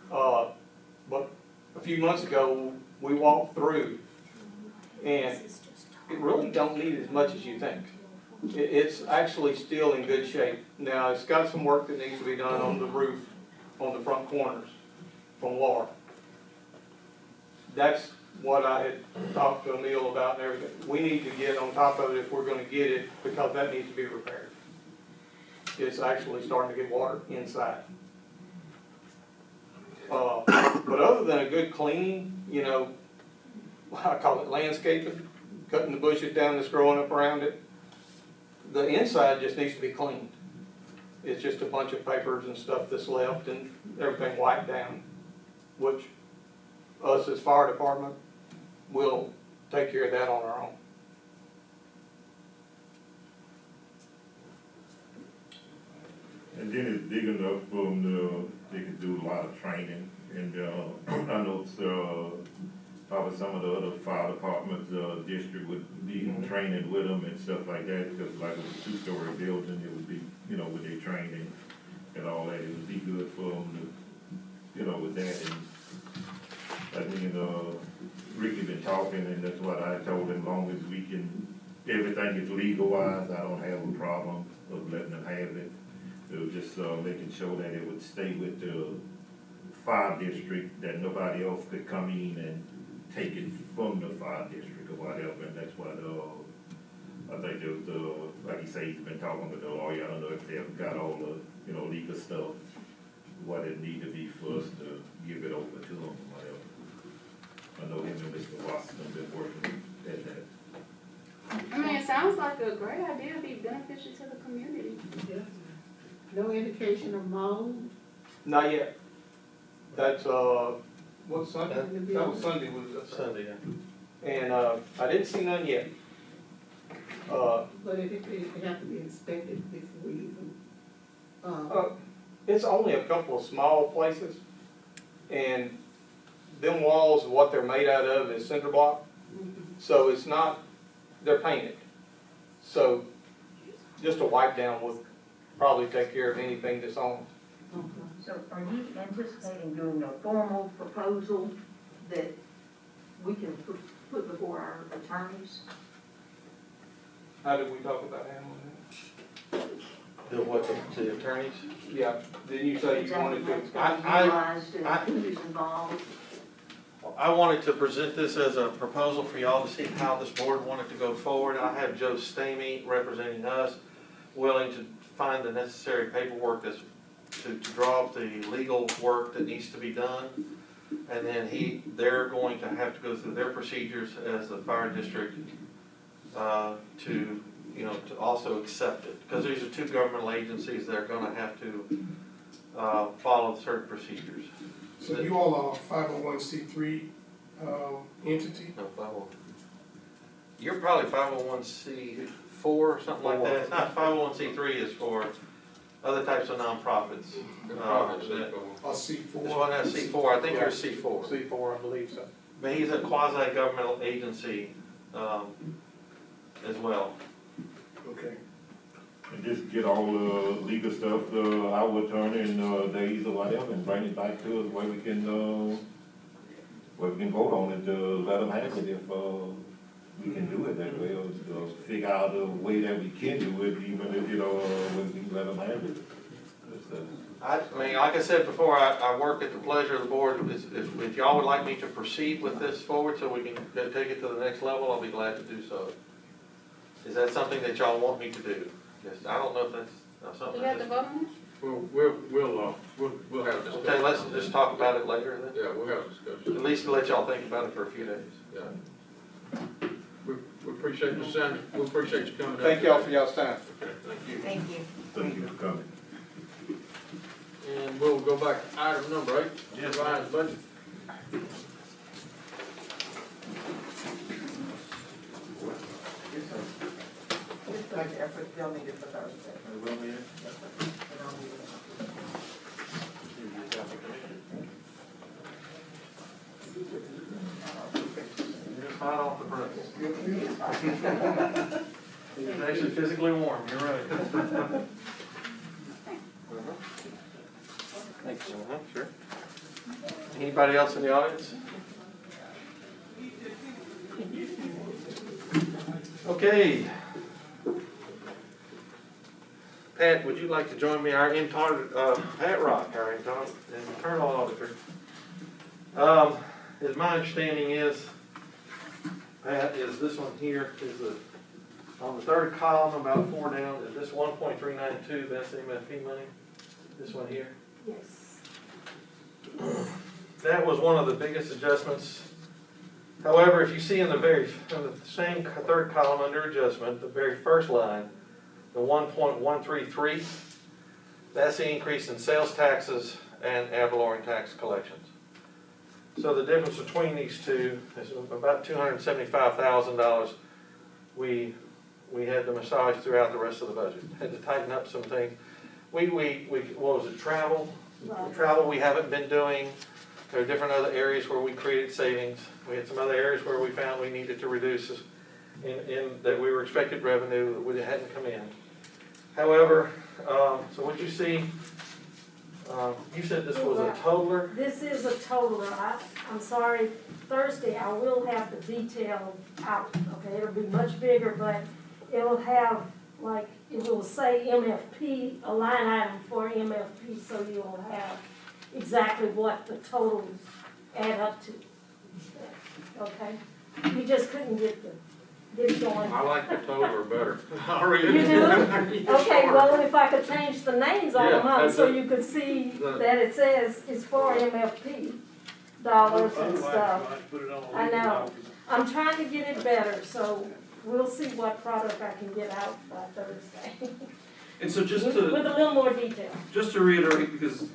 But a few months ago, we walked through, and it really don't need as much as you think. It's actually still in good shape. Now, it's got some work that needs to be done on the roof, on the front corners from Laura. That's what I had talked to Emil about and everything. We need to get on top of it if we're gonna get it, because that needs to be repaired. It's actually starting to get water inside. But other than a good cleaning, you know, I call it landscaping, cutting the bushes down that's growing up around it, the inside just needs to be cleaned. It's just a bunch of papers and stuff that's left and everything wiped down, which us as fire department will take care of that on our own. And then it's big enough for them to, they could do a lot of training. And, I know, probably some of the other fire departments, district would be training with them and stuff like that, because like with a two-story building, it would be, you know, with their training and all that, it would be good for them to, you know, with that. And I think, Ricky been talking, and that's what I told him, as long as we can, everything is legal-wise, I don't have a problem of letting them have it. It was just, making sure that it would stay with the fire district, that nobody else could come in and take it from the fire district or whatever, and that's what, I think there was, like you say, he's been talking with the lawyer, I don't know if they've got all the, you know, legal stuff, what it need to be for us to give it over to them or whatever. I know him and Mr. Watson have been working at that. I mean, it sounds like a great idea, it'd be beneficial to the community. Yeah. No indication of mold? Not yet. That's, what, Sunday? That was Sunday, was it? Sunday, yeah. And, I didn't see none yet. But it have to be inspected before you even, It's only a couple of small places, and them walls, what they're made out of is cinder block, so it's not, they're painted. So just a wipe down would probably take care of anything that's on. So are you anticipating doing a formal proposal that we can put before our attorneys? How did we talk about handling that? The what, to the attorneys? Yeah, didn't you say you wanted to? Utilized and who's involved? I wanted to present this as a proposal for y'all to see how this board wanted to go forward. I have Joe Stamey representing us, willing to find the necessary paperwork that's to draw up the legal work that needs to be done. And then they're going to have to go through their procedures as the fire district to, you know, to also accept it. Because these are two governmental agencies that are gonna have to follow certain procedures. So you all are a 501c3 entity? No, 501. You're probably 501c4 or something like that. It's not 501c3, is for other types of nonprofits. Or C4? This one has C4, I think you're C4. C4, I believe so. But he's a quasi-governmental agency as well. Okay. And just get all the legal stuff, our attorney in days or whatever, and bring it back to us where we can vote on it, let them have it if, we can do it that way, or figure out a way that we can do it, even if, you know, when we let them have it. I mean, like I said before, I work at the pleasure of the board. If y'all would like me to proceed with this forward so we can take it to the next level, I'll be glad to do so. Is that something that y'all want me to do? Yes, I don't know if that's something. Do we have to vote on it? We'll have a discussion. Okay, let's just talk about it later then. Yeah, we'll have a discussion. At least to let y'all think about it for a few days. Yeah. We appreciate you, Senator. We appreciate you coming up. Thank y'all for y'all's time. Okay, thank you. Thank you. Thank you for coming. And we'll go back to item number 8. Yes, Revised budget. This budget effort, y'all need it for Thursday. Just hot off the press. It's actually physically warm, you're right. Thanks. Sure. Anybody else in the audience? Okay. Pat, would you like to join me, our intern, Pat Rock, our internal auditor? As my understanding is, Pat, is this one here, is the, on the third column, about 4 down, is this 1.392, that's MFP money? This one here? Yes. That was one of the biggest adjustments. However, if you see in the same third column under adjustment, the very first line, the 1.133, that's the increase in sales taxes and ad valorem tax collections. So the difference between these two is about $275,000. We had to massage throughout the rest of the budget. Had to tighten up some things. What was it, travel? Right. Travel we haven't been doing. There are different other areas where we created savings. We had some other areas where we found we needed to reduce that we were expected revenue that hadn't come in. However, so what you see, you said this was a totaler? This is a totaler. I'm sorry, Thursday I will have the detail out, okay? It'll be much bigger, but it'll have, like, it will say MFP, a line item for MFP, so you'll have exactly what the totals add up to. Okay? We just couldn't get it going. I like the totaler better. I really You do? Okay, well, if I could change the names on them, Yeah, so you could see that it says it's for MFP dollars and Otherwise, stuff. you might put it on a I legal know. document. I'm trying to get it better, so we'll see what product I can get out by Thursday. And so just With to, a little more detail. just to reiterate, because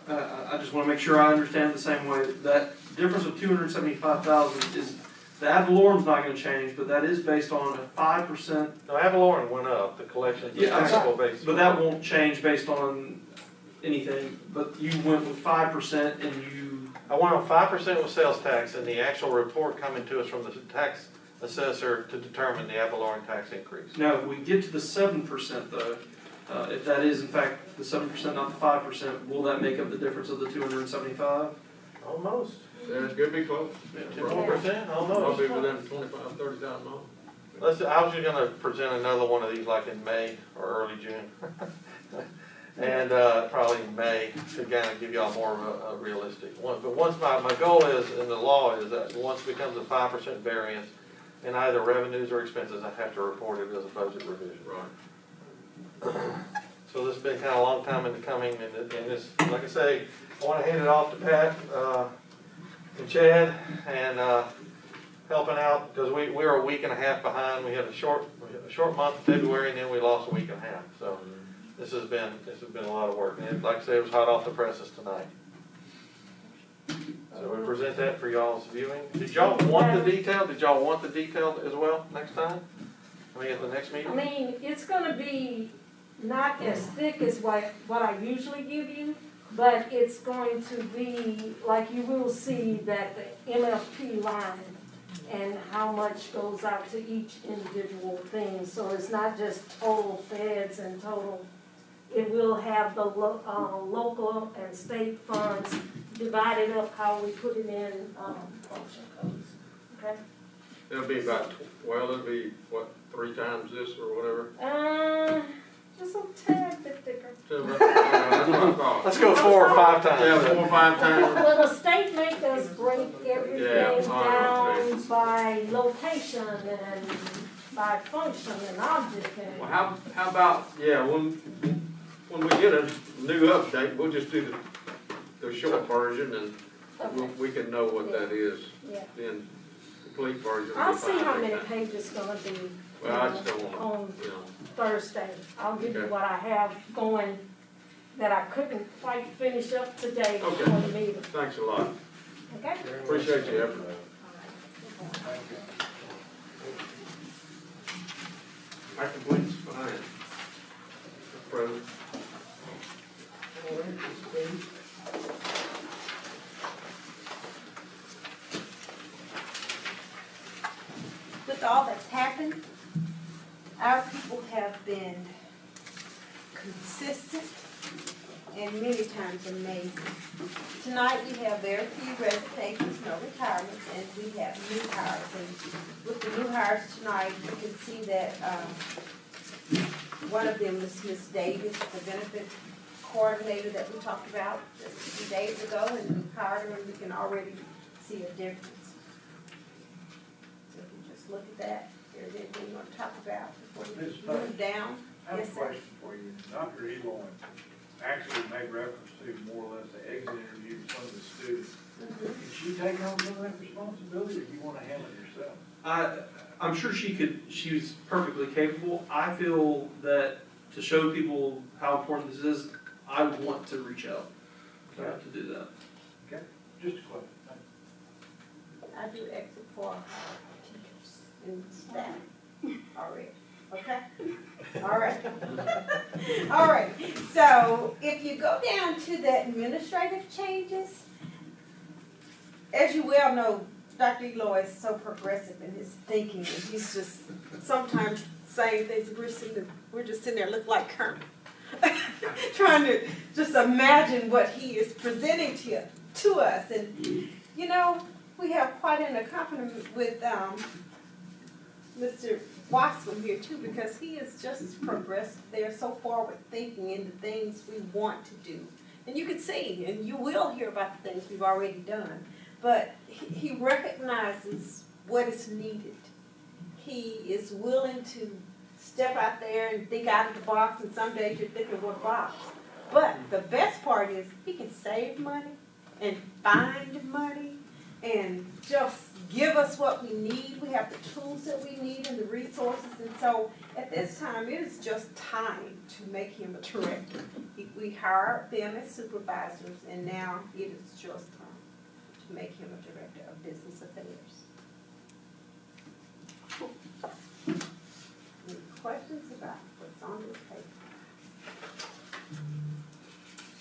I just want to make sure I understand the same way, that difference of 275,000 is, the ad valorem's not going to change, but that is based on a 5%. No, ad valorem went up, the collection, the Yeah, taxable basis. But that won't change based on anything, but you went with 5% and you, I went on 5% with sales tax and the actual report coming to us from the tax assessor to determine the ad valorem tax increase. now if we get to the 7% though, if that is in fact the 7%, not the 5%, will that make up the difference of the 275? Almost. Yeah, it's gonna be close. 10%, almost. Probably within 25, 30,000 dollars. I was just gonna present another one of these like in May or early June. And, probably in May to kind of give y'all more of a realistic one. But once my goal is, in the law is that once it becomes a 5% variance in either revenues or expenses, I have to report it as a budget revision. Right. So this has been kind of a long time in the coming, and this, like I say, I want to hand it off to Pat, and Chad, and, helping out, because we were a week and a half behind. We had a short month in February, and then we lost a week and a half. So this has been a lot of work. And like I say, it was hot off the presses tonight. So we present that for y'all's viewing. Did y'all want the detail? Did y'all want the detail as well next time? I mean, at the next meeting? I mean, it's gonna be not as thick as what I usually give you, but it's going to be, like, you will see that the MFP line and how much goes out to each individual thing. So it's not just total feds and total, it will have the local and state funds divided up how we put it in function codes, okay? It'll be about, it'll be, what, 3 times this or whatever? Just a tad bit thicker. So that's what I thought. Let's go 4 or 5 times. Yeah, 4 or 5 times. Well, the state make us break everything Yeah, down by location and by function and object and. Well, how about, when we get a new update, we'll just do the short version and we can know what that is. Yeah. Then complete version. will I'll be see fine how next many time. pages gonna be Well, I just don't on want, you know. Thursday. I'll give you Okay. what I have going that I couldn't quite finish up today Okay. before the meeting, Thanks a lot. okay? Appreciate your effort. I completes fine. Present. With all that's happened, our people have been consistent and many times amazing. Tonight we have very few resignations, no retirements, and we have new hires. And with the new hires tonight, you can see that One of them is Ms. Davis, the benefit coordinator that we talked about just a few days ago, and we hired her, and we can already see a difference. So if you just look at that, there's anything you want to talk about before we move down? I have a Yes, sir. question for you. Dr. Elon actually made reference to more or less the exit interview with some of the students. Can she take on some of that responsibility, or do you want to handle it yourself? I'm sure she could, she was perfectly capable. I feel that to show people how important this is, I want to reach out to do that. Okay, just a question. I do exit for teachers and staff already, okay? All right. All right, so if you go down to the administrative changes, as you well know, Dr. Eloy is so progressive in his thinking, and he's just sometimes saying things, we're just sitting there looking like Kermit. Trying to just imagine what he is presenting to us. And, you know, we have quite an accompaniment with Mr. Watson here too, because he is just as progressive. They're so forward thinking in the things we want to do. And you can see, and you will hear about the things we've already done. But he recognizes what is needed. He is willing to step out there and think out of the box, and some days you're thinking, what box? But the best part is he can save money and find money and just give us what we need. We have the tools that we need and the resources, and so at this time, it is just time to make him a director. We hired them as supervisors, and now it is just time to make him a director of business affairs. Any questions about what's on this paper?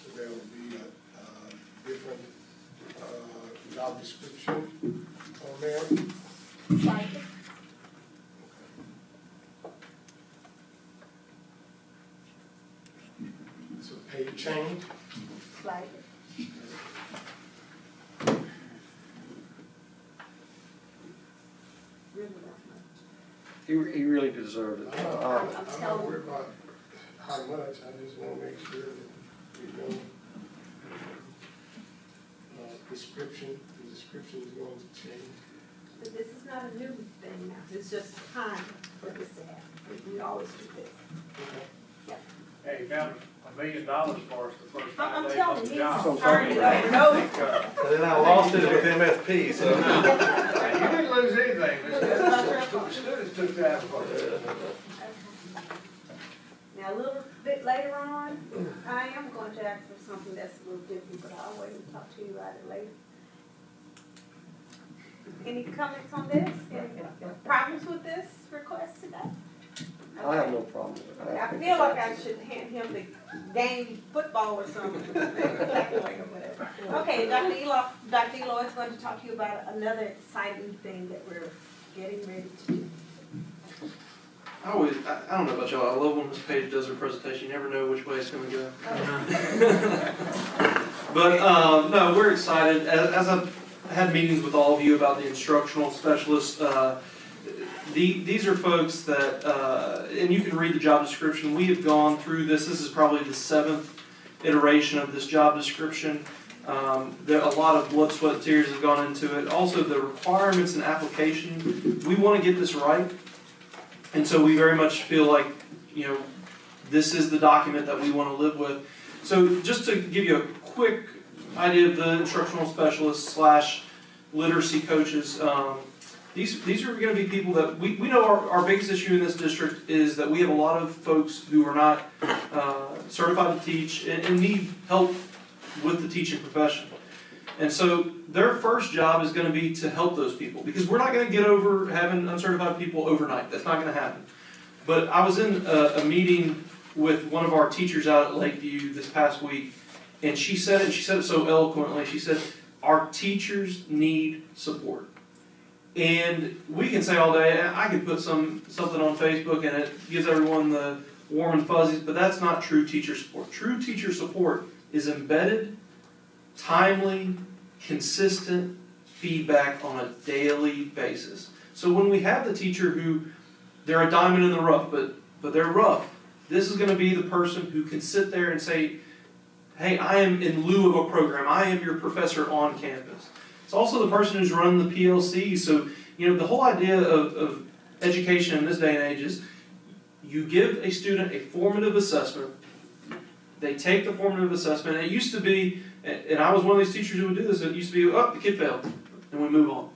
So there will be a different job description on there. Like it? So pay change. Like it. Really not much. He really deserved it. I'm not worried about how much, I just want to make sure that we know the description is going to change. But this is not a new thing now, it's just time for this to happen. We always do this. Hey, you found $1 million for us the first 5 I'm days telling on you, the he's job. turning it over and over. And then I lost it with MSP, so. You didn't lose anything, the students took that for us. Now, a little bit later on, I am going to ask for something that's a little different, but I'll wait and talk to you about it later. Any comments on this? Any problems with this request today? I have no problem with it. I feel like I should hand him the game football or something, or whatever. Okay, Dr. Eloy is going to talk to you about another exciting thing that we're getting ready to do. I don't know about y'all, I love when this page does her presentation, you never know which way it's gonna go. But, no, we're excited, as I've had meetings with all of you about the instructional specialists, these are folks that, and you can read the job description, we have gone through this is probably the 7th iteration of this job description. There a lot of blood, sweat, and tears have gone into it. Also, the requirements and application, we want to get this right. And so we very much feel like, you know, this is the document that we want to live with. So just to give you a quick idea of the instructional specialists / literacy coaches, these are going to be people that we know our biggest issue in this district is that we have a lot of folks who are not certified to teach and need help with the teaching profession. And so their first job is going to be to help those people, because we're not going to get over having uncertified people overnight. That's not going to happen. But I was in a meeting with one of our teachers out at Lakeview this past week, and she said it, and she said it so eloquently. She said, our teachers need support. And we can say all day, I could put something on Facebook and it gives everyone the warm and fuzzies, but that's not true teacher support. True teacher support is embedded, timely, consistent feedback on a daily basis. So when we have the teacher who, they're a diamond in the rough, but they're rough, This is gonna be the person who can sit there and say, hey, I am in lieu of a program, I am your professor on campus. It's also the person who's run the PLC, so, the whole idea of education in this day and age is, you give a student a formative assessment, they take the formative assessment, and it used to be, and I was one of these teachers who would do this, it used to be, oh, the kid failed, and we move on.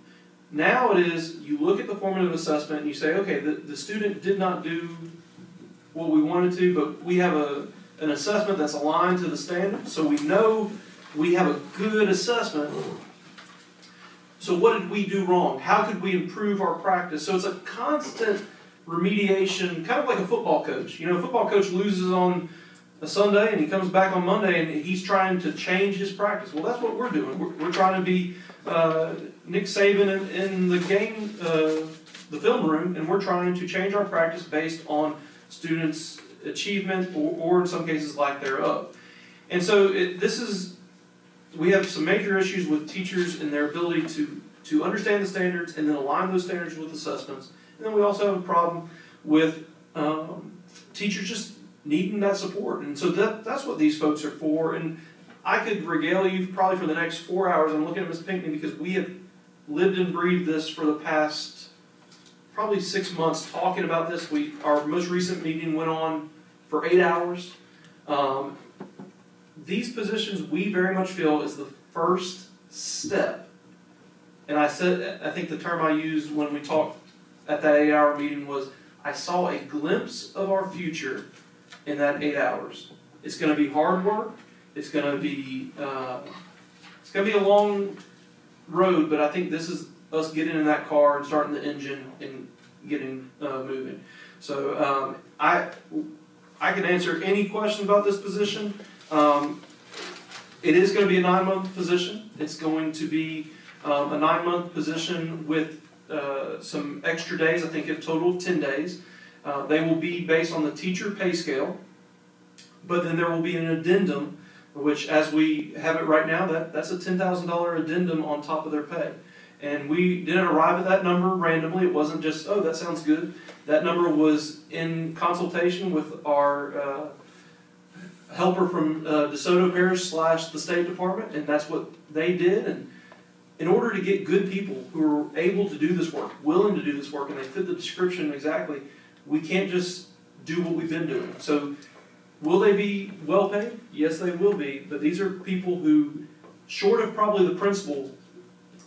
Now it is, you look at the formative assessment and you say, okay, the student did not do what we wanted to, but we have an assessment that's aligned to the standard, so we know we have a good assessment. So what did we do wrong? How could we improve our practice? So it's a constant remediation, kind of like a football coach. A football coach loses on a Sunday and he comes back on Monday and he's trying to change his practice. Well, that's what we're doing. We're trying to be Nick Saban in the game, the film room, and we're trying to change our practice based on students' achievement or in some cases lack thereof. And so we have some major issues with teachers and their ability to understand the standards and then align those standards with assessments. And then we also have a problem with teachers just needing that support. And so that's what these folks are for. And I could regale you probably for the next 4 hours. I'm looking at Ms. Pinckney because we have lived and breathed this for the past probably 6 months talking about this. Our most recent meeting went on for 8 hours. These positions we very much feel is the first step. And I think the term I used when we talked at that 8-hour meeting was, I saw a glimpse of our future in that 8 hours. It's going to be hard work. It's going to be a long road, but I think this is us getting in that car and starting the engine and getting moving. So I can answer any question about this position. It is going to be a 9-month position. It's going to be a 9-month position with some extra days, I think a total of 10 days. They will be based on the teacher pay scale, but then there will be an addendum, which as we have it right now, that's a $10,000 addendum on top of their pay. And we didn't arrive at that number randomly. It wasn't just, oh, that sounds good. That number was in consultation with our helper from DeSoto Parish / the State Department, and that's what they did. And in order to get good people who are able to do this work, willing to do this work, and they fit the description exactly, we can't just do what we've been doing. So will they be well paid? Yes, they will be. But these are people who, short of probably the principal,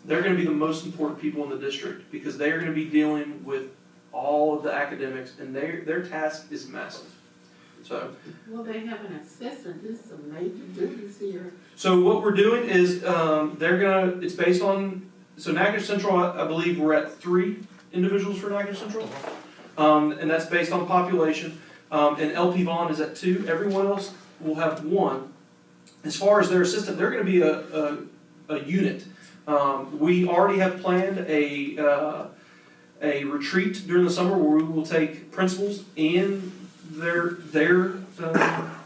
they're going to be the most important people in the district because they are going to be dealing with all of the academics, and their task is massive. So, will they have an assistant? This is some major duties here. So what we're doing is it's based on, so Natchitoches Central, I believe we're at 3 individuals for Natchitoches Central, and that's based on population, and LP Vaughn is at 2. Everyone else will have 1. As far as their assistant, they're going to be a unit. We already have planned a retreat during the summer where we will take principals and their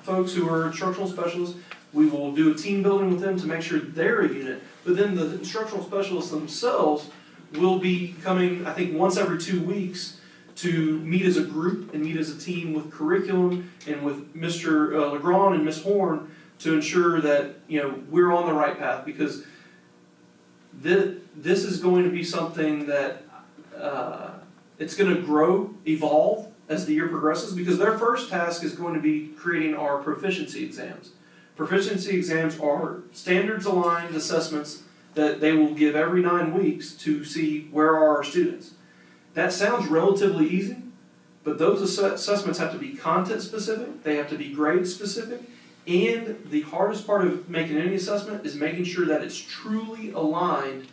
folks who are instructional specialists. We will do a team building with them to make sure they're a unit. But then the instructional specialists themselves will be coming, I think, once every 2 weeks to meet as a group and meet as a team with curriculum and with Mr. Legrand and Ms. Horn to ensure that we're on the right path, because this is going to be something that it's going to grow, evolve as the year progresses, because their first task is going to be creating our proficiency exams. Proficiency exams are standards-aligned assessments that they will give every 9 weeks to see where are our students. That sounds relatively easy, but those assessments have to be content-specific, they have to be grade-specific, and the hardest part of making any assessment is making sure that it's truly aligned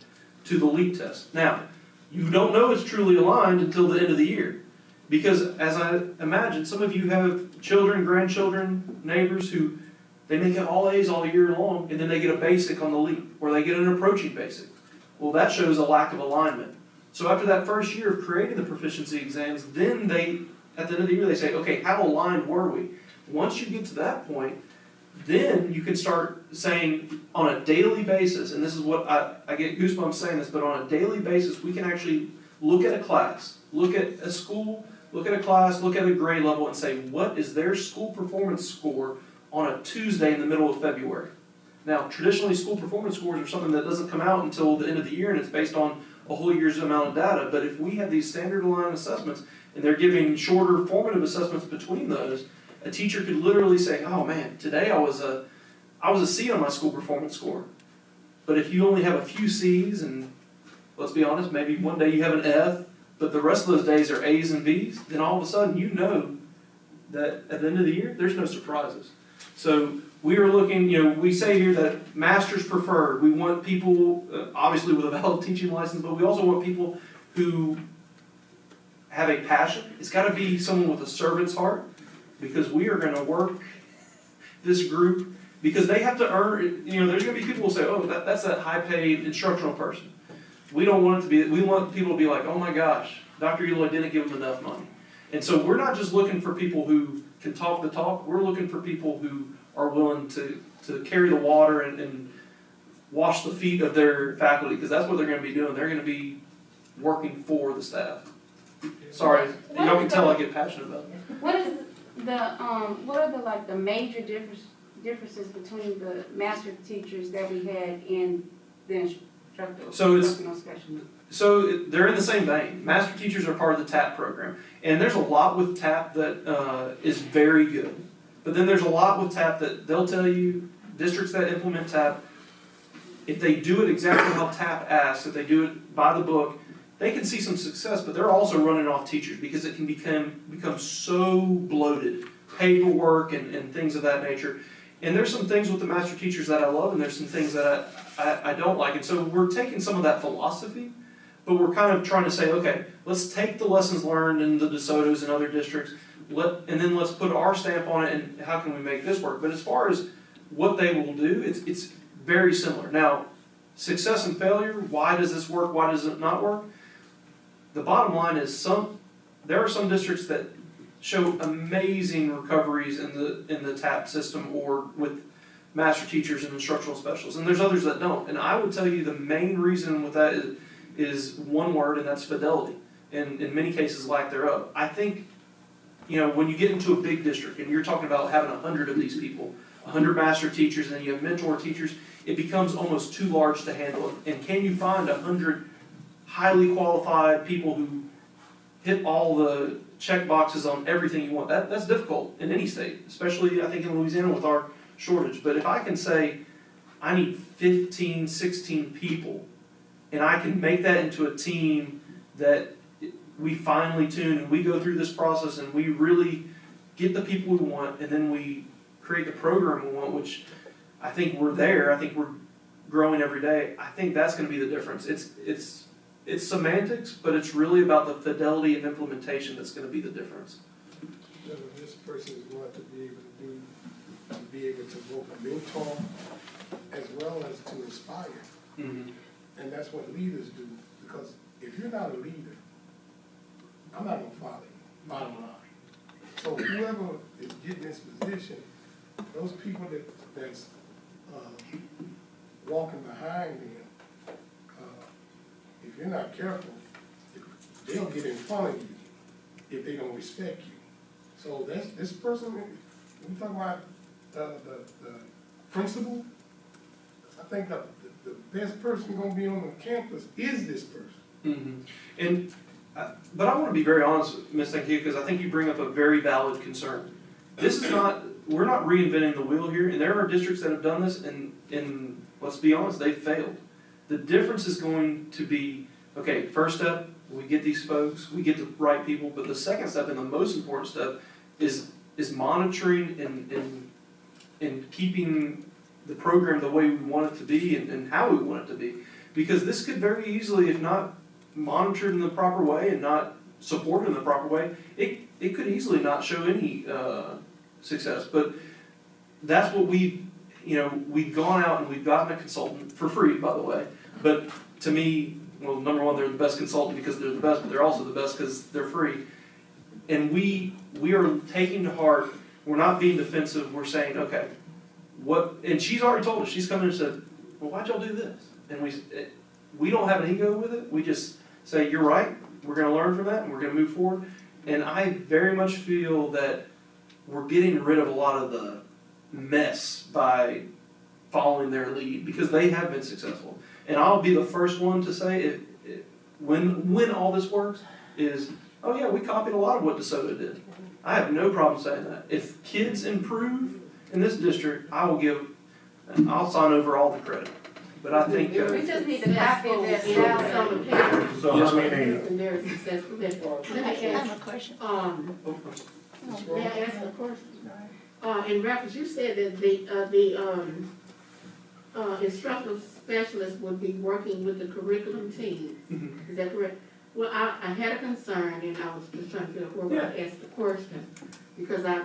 to the LEAP test. Now, you don't know it's truly aligned until the end of the year. Because as I imagine, some of you have children, grandchildren, neighbors who they may get all A's all year long, and then they get a basic on the LEAP, or they get an approaching basic. Well, that shows a lack of alignment. So after that first year of creating the proficiency exams, then at the end of the year, they say, okay, how aligned were we? Once you get to that point, then you can start saying on a daily basis, and this is what I get goosebumps saying this, but on a daily basis, we can actually look at a class, look at a school, look at a class, look at a grade level and say, what is their school performance score on a Tuesday in the middle of February? Now, traditionally, school performance scores are something that doesn't come out until the end of the year, and it's based on a whole year's amount of data. But if we have these standard aligned assessments, and they're giving shorter formative assessments between those, a teacher could literally say, oh man, today I was a C on my school performance score. But if you only have a few C's, and let's be honest, maybe one day you have an F, but the rest of those days are A's and B's, then all of a sudden you know that at the end of the year, there's no surprises. So we are looking, we say here that master's preferred. We want people, obviously with a valid teaching license, but we also want people who have a passion. It's got to be someone with a servant's heart, because we are going to work this group, because they have to earn, there's going to be people who say, oh, that's that high-paid instructional person. We don't want it to be, we want people to be like, oh my gosh, Dr. Eloy didn't give them enough money. And so we're not just looking for people who can talk the talk, we're looking for people who are willing to carry the water and wash the feet of their faculty, because that's what they're going to be doing. They're going to be working for the staff. Sorry, y'all can tell I get passionate about it. What is what are the major differences between the master teachers that we had in the instructional specialty? So they're in the same vein. Master teachers are part of the TAP program. And there's a lot with TAP that is very good. But then there's a lot with TAP that they'll tell you, districts that implement TAP, if they do it exactly how TAP asks, if they do it by the book, they can see some success, but they're also running off teachers because it can become so bloated, paperwork and things of that nature. And there's some things with the master teachers that I love, and there's some things that I don't like. And so we're taking some of that philosophy, but we're kind of trying to say, okay, let's take the lessons learned in the DeSoto's and other districts, and then let's put our stamp on it, and how can we make this work? But as far as what they will do, it's very similar. Now, success and failure, why does this work, why does it not work? The bottom line is there are some districts that show amazing recoveries in the TAP system or with master teachers and instructional specialists, and there's others that don't. And I would tell you the main reason with that is one word, and that's fidelity, and in many cases lack thereof. I think, when you get into a big district and you're talking about having 100 of these people, 100 master teachers, and then you have mentor teachers, it becomes almost too large to handle. And can you find 100 highly qualified people who hit all the check boxes on everything you want? That's difficult in any state, especially I think in Louisiana with our shortage. But if I can say I need 15, 16 people, and I can make that into a team that we finely tune, and we go through this process and we really get the people we want, and then we create the program we want, which I think we're there. I think we're growing every day. I think that's going to be the difference. It's semantics, but it's really about the fidelity of implementation that's going to be the difference. This person is going to be able to both mentor as well as to inspire. Mm-hmm. And that's what leaders do, because if you're not a leader, I'm not going to follow you, bottom line. So whoever is getting this position, those people that's walking behind them, if you're not careful, they'll get in front of you if they don't respect you. So this person, when we talk about the principal, I think the best person going to be on the campus is this person. Mm-hmm. But I want to be very honest, Ms. Thank-You, because I think you bring up a very valid concern. We're not reinventing the wheel here, and there are districts that have done this, and let's be honest, they've failed. The difference is going to be, okay, first step, we get these folks, we get the right people, but the second step and the most important step is monitoring and keeping the program the way we want it to be and how we want it to be. Because this could very easily, if not monitored in the proper way and not supported in the proper way, it could easily not show any success. But that's what we've gone out and we've gotten a consultant for free, by the way. But to me, well, number one, they're the best consultant because they're the best, but they're also the best because they're free. And we are taking to heart, we're not being defensive, we're saying, okay, and she's already told us, she's come in and said, well, why'd y'all do this? And we don't have an ego with it, we just say, you're right, we're going to learn from that, and we're going to move forward. And I very much feel that we're getting rid of a lot of the mess by following their lead, because they have been successful. And I'll be the first one to say, when all this works, is, oh yeah, we copied a lot of what DeSoto did. I have no problem saying that. If kids improve in this district, I'll sign over all the credit. But I think, We just need to copy that down on the paper. So Yes, how many, And there is successful network. I have a question. May I ask a question? In reference, you said that the instructional specialist would be working with the curriculum team. Mhm. Is that correct? Well, I had a concern, and I was just trying to figure out where I asked the question, because I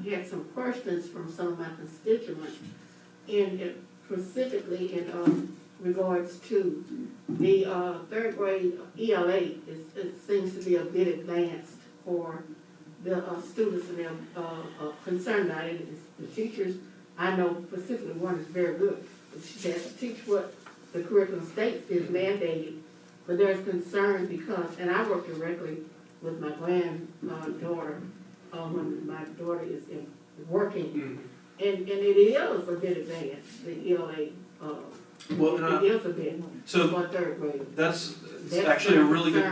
had some questions from some of my constituents, and specifically in regards to the third grade ELA. It seems to be a bit advanced for the students, and they're concerned about it. The teachers, I know specifically one is very good. She has to teach what the curriculum states is mandated, but there's concern because, and I work directly with my granddaughter when my daughter is working, and it is a bit advanced, the ELA. well, It is a bit so for third grade. that's actually a really good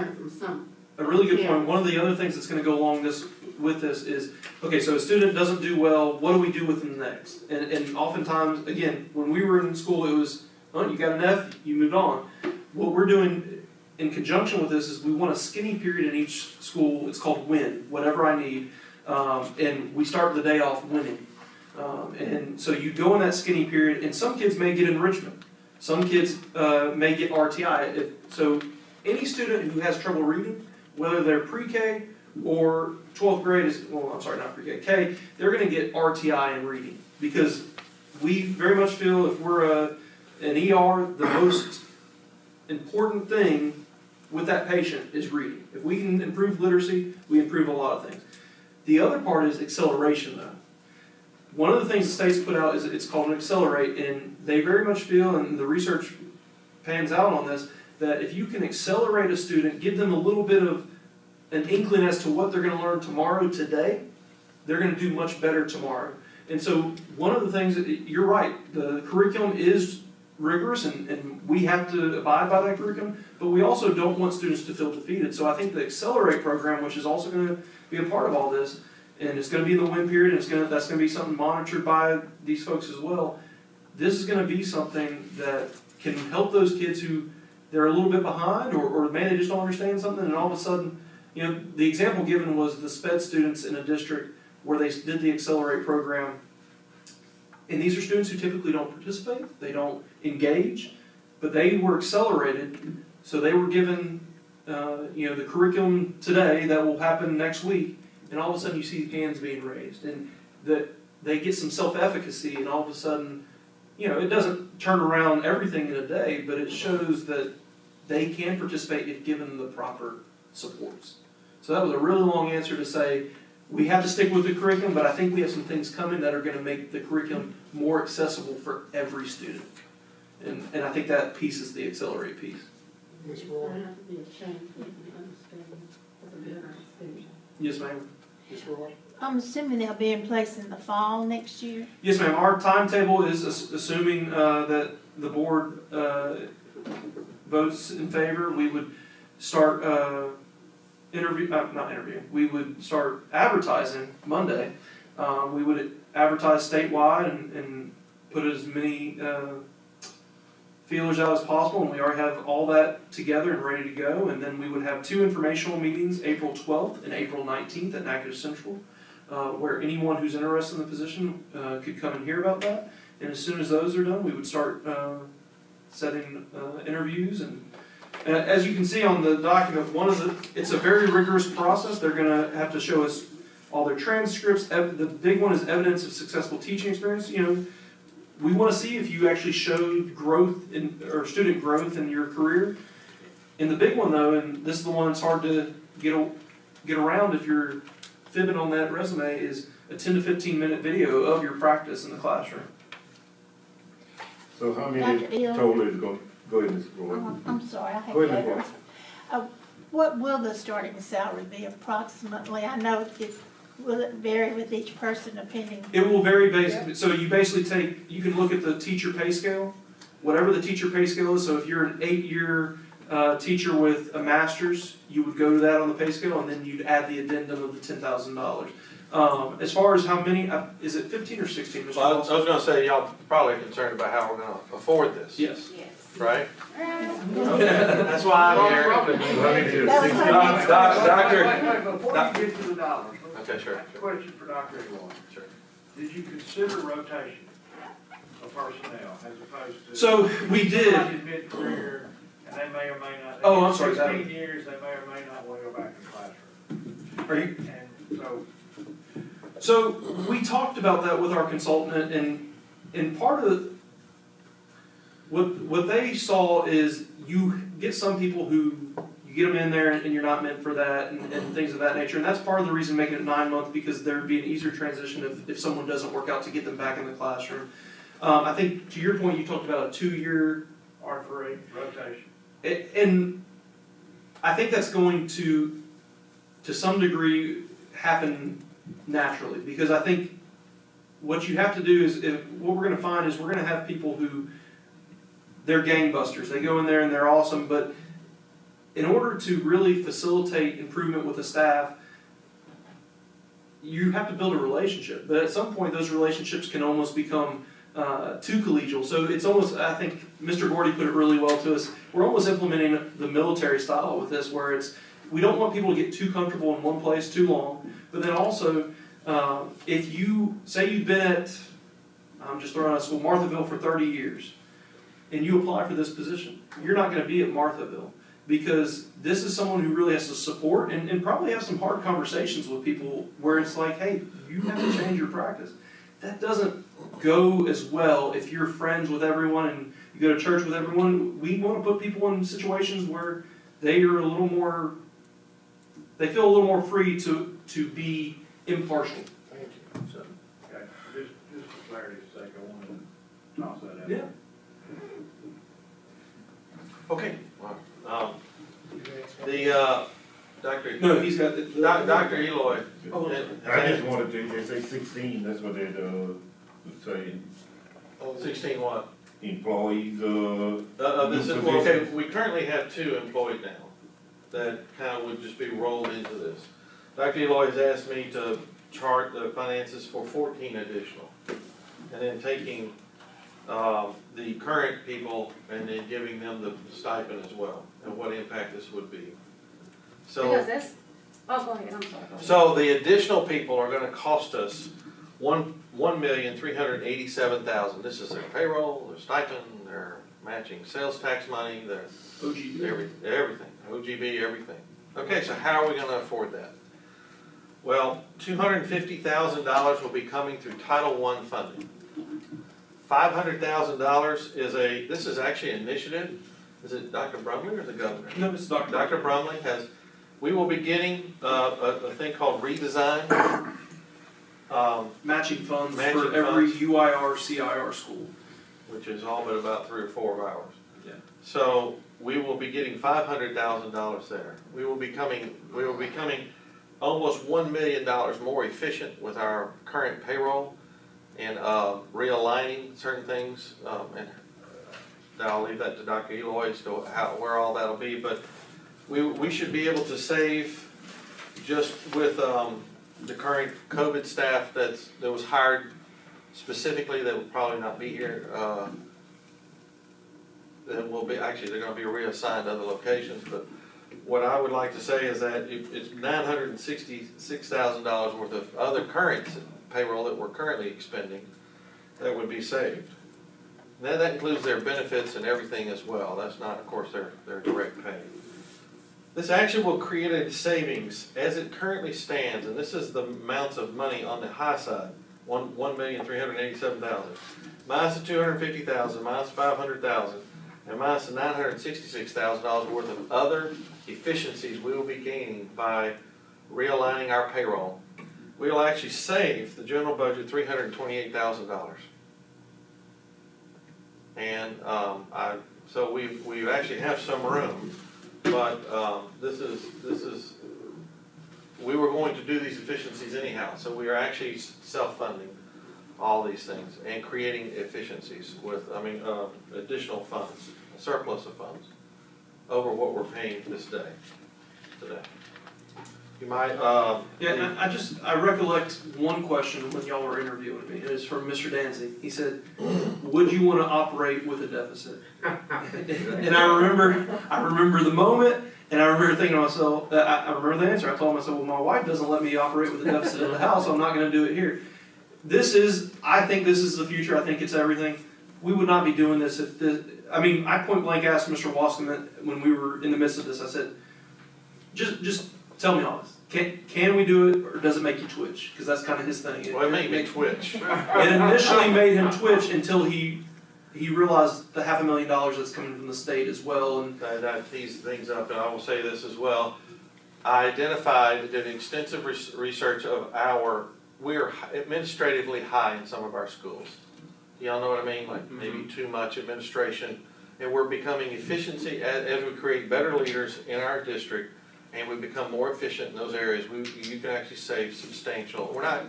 point. One of the other things that's going to go along with this is, okay, so a student doesn't do well, what do we do with them next? And oftentimes, again, when we were in school, it was, oh, you got an F, you moved on. What we're doing in conjunction with this is we want a skinny period in each school. It's called WIN, whatever I need, and we start the day off winning. And so you go in that skinny period, and some kids may get enrichment. Some kids may get RTI. So any student who has trouble reading, whether they're pre-K or 12th grade not pre-K, K, they're going to get RTI in reading. Because we very much feel if we're an ER, the most important thing with that patient is reading. If we can improve literacy, we improve a lot of things. The other part is acceleration, though. One of the things the state's put out is it's called an accelerate, and they very much feel, and the research pans out on this, that if you can accelerate a student, give them a little bit of an inkling as to what they're going to learn tomorrow, today, they're going to do much better tomorrow. And so one of the things, you're right, the curriculum is rigorous, and we have to abide by that curriculum, but we also don't want students to feel defeated. So I think the Accelerate program, which is also going to be a part of all this, and it's going to be in the WIN period, and that's going to be something monitored by these folks as well. This is going to be something that can help those kids who they're a little bit behind, or maybe they just don't understand something, and all of a sudden, you know, the example given was the SPED students in a district where they did the Accelerate program. And these are students who typically don't participate, they don't engage, but they were accelerated, so they were given, the curriculum today that will happen next week, and all of a sudden you see hands being raised, and that they get some self-efficacy, and all of a sudden, it doesn't turn around everything in a day, but it shows that they can participate if given the proper supports. So that was a really long answer to say, we have to stick with the curriculum, but I think we have some things coming that are going to make the curriculum more accessible for every student. And I think that piece is the Accelerate piece. Ms. Roy? There has to be a change in understanding of the better understanding. Yes, ma'am. Ms. Roy? I'm assuming they'll be in place in the fall next year? Yes, ma'am. Our timetable is assuming that the board votes in favor. We would start we would start advertising Monday. We would advertise statewide and put as many feelers out as possible, and we already have all that together and ready to go. And then we would have 2 informational meetings, April 12th and April 19th at Natchitoches Central, where anyone who's interested in the position could come and hear about that. And as soon as those are done, we would start setting interviews. And as you can see on the document, it's a very rigorous process. They're going to have to show us all their transcripts. The big one is evidence of successful teaching experience. We want to see if you actually showed growth or student growth in your career. And the big one, though, and this is the one that's hard to get around if you're fibbing on that resume, is a 10 to 15 minute video of your practice in the classroom. So how many total is going? Go ahead, Ms. Roy. I'm sorry, I have Go ahead, to Ms. Roy. What will the starting salary be approximately? I know will it vary with each person depending? It will vary based, so you basically you can look at the teacher pay scale, whatever the teacher pay scale is, so if you're an 8-year teacher with a master's, you would go to that on the pay scale, and then you'd add the addendum of the $10,000. As far as how many, is it 15 or 16, Mr. Well, I Wilson? was gonna say, y'all probably concerned about how we're gonna afford this. Yes. Right? That's why I'm here. Before you get to the dollars. Okay, sure. Question for Dr. Eloy. Sure. Did you consider rotation of personnel as opposed to? So, we did. Somebody's mid-career, and they may or may not. Oh, I'm sorry. 16 years, they may or may not want to go back in the classroom. Are you? And So we talked about that with our consultant, and part of what they saw is you get some people who you get them in there and you're not meant for that and things of that nature, and that's part of the reason making it 9 months, because there'd be an easier transition if someone doesn't work out to get them back in the classroom. I think to your point, you talked about a 2-year R3 rotation. And I think that's going to some degree happen naturally, because I think what you have to do is, what we're going to find is we're going to have people who, they're gangbusters. They go in there and they're awesome, but in order to really facilitate improvement with the staff, you have to build a relationship. But at some point, those relationships can almost become too collegial. So it's almost, I think Mr. Gordy put it really well to us, we're almost implementing the military style with this, where it's, we don't want people to get too comfortable in one place too long, but then also, if you, say you've been at, I'm just throwing out a school, Marthaville for 30 years, and you apply for this position, you're not going to be at Marthaville, because this is someone who really has to support and probably have some hard conversations with people where it's like, hey, you have to change your practice. That doesn't go as well if you're friends with everyone and you go to church with everyone. We want to put people in situations where they are a little more, they feel a little more free to be impartial. Thank you. So, Okay, just for clarity's sake, I wanted to toss that out. yeah. Okay. Dr. No, he's got the. Dr. Eloy. I just wanted to, they say 16, that's what they say, 16 what? employees, This is, new well, okay, positions. we currently have 2 employed now that kind of would just be rolled into this. Dr. Eloy has asked me to chart the finances for 14 additional, and then taking the current people and then giving them the stipend as well, and what impact this would be. So, Because that's, oh, go ahead, I'm sorry. Go ahead. so the additional people are gonna cost us $1,387,000. This is their payroll, their stipend, their matching sales tax money, their OGB. everything, OGB, everything. Okay, so how are we gonna afford that? Well, $250,000 will be coming through Title I funding. $500,000 this is actually an initiative. Is it Dr. Brumley or the governor? No, it's Dr. Dr. Brumley we will be getting a thing called redesign. Matching funds Matching for every funds. UIR, CIR school. Which is all but about 3 or 4 of ours. Yeah. So we will be getting $500,000 there. We will be becoming almost $1 million more efficient with our current payroll and realigning certain things. And I'll leave that to Dr. Eloy as to where all that'll be. But we should be able to save just with the current COVID staff that was hired specifically, that will probably not be here. That will be, actually, they're going to be reassigned to other locations. But what I would like to say is that it's $966,000 worth of other current payroll that we're currently expending that would be saved. Now that includes their benefits and everything as well. That's not, of course, their direct pay. This actually will create a savings as it currently stands, and this is the amounts of money on the high side, $1,387,000, minus the $250,000, minus $500,000, and minus the $966,000 worth of other efficiencies we will be gaining by realigning our payroll. We will actually save the general budget $328,000. And so we actually have some room but, this is, we were going to do these efficiencies anyhow, so we are actually self-funding all these things and creating efficiencies with, additional funds, surplus of funds over what we're paying today. You might, Yeah, I recollect one question when y'all were interviewing me. It was from Mr. Danzig. He said, would you want to operate with a deficit? And I remember the moment, and I remember thinking to myself, I remember the answer. I told myself, well, my wife doesn't let me operate with a deficit in the house, so I'm not going to do it here. I think this is the future. I think it's everything. We would not be doing this if I point blank asked Mr. Wasserman when we were in the midst of this, I said, just tell me honest. Can we do it, or does it make you twitch? Because that's kind of his thing. Well, it made me twitch. It initially made him twitch until he realized the $500,000 that's coming from the state as well. And that tees things up, and I will say this as well. I did extensive research of we're administratively high in some of our schools. Y'all know what I mean? Like maybe too much administration. And we're becoming efficiency as we create better leaders in our district and we become more efficient in those areas. You can actually save substantial. We're not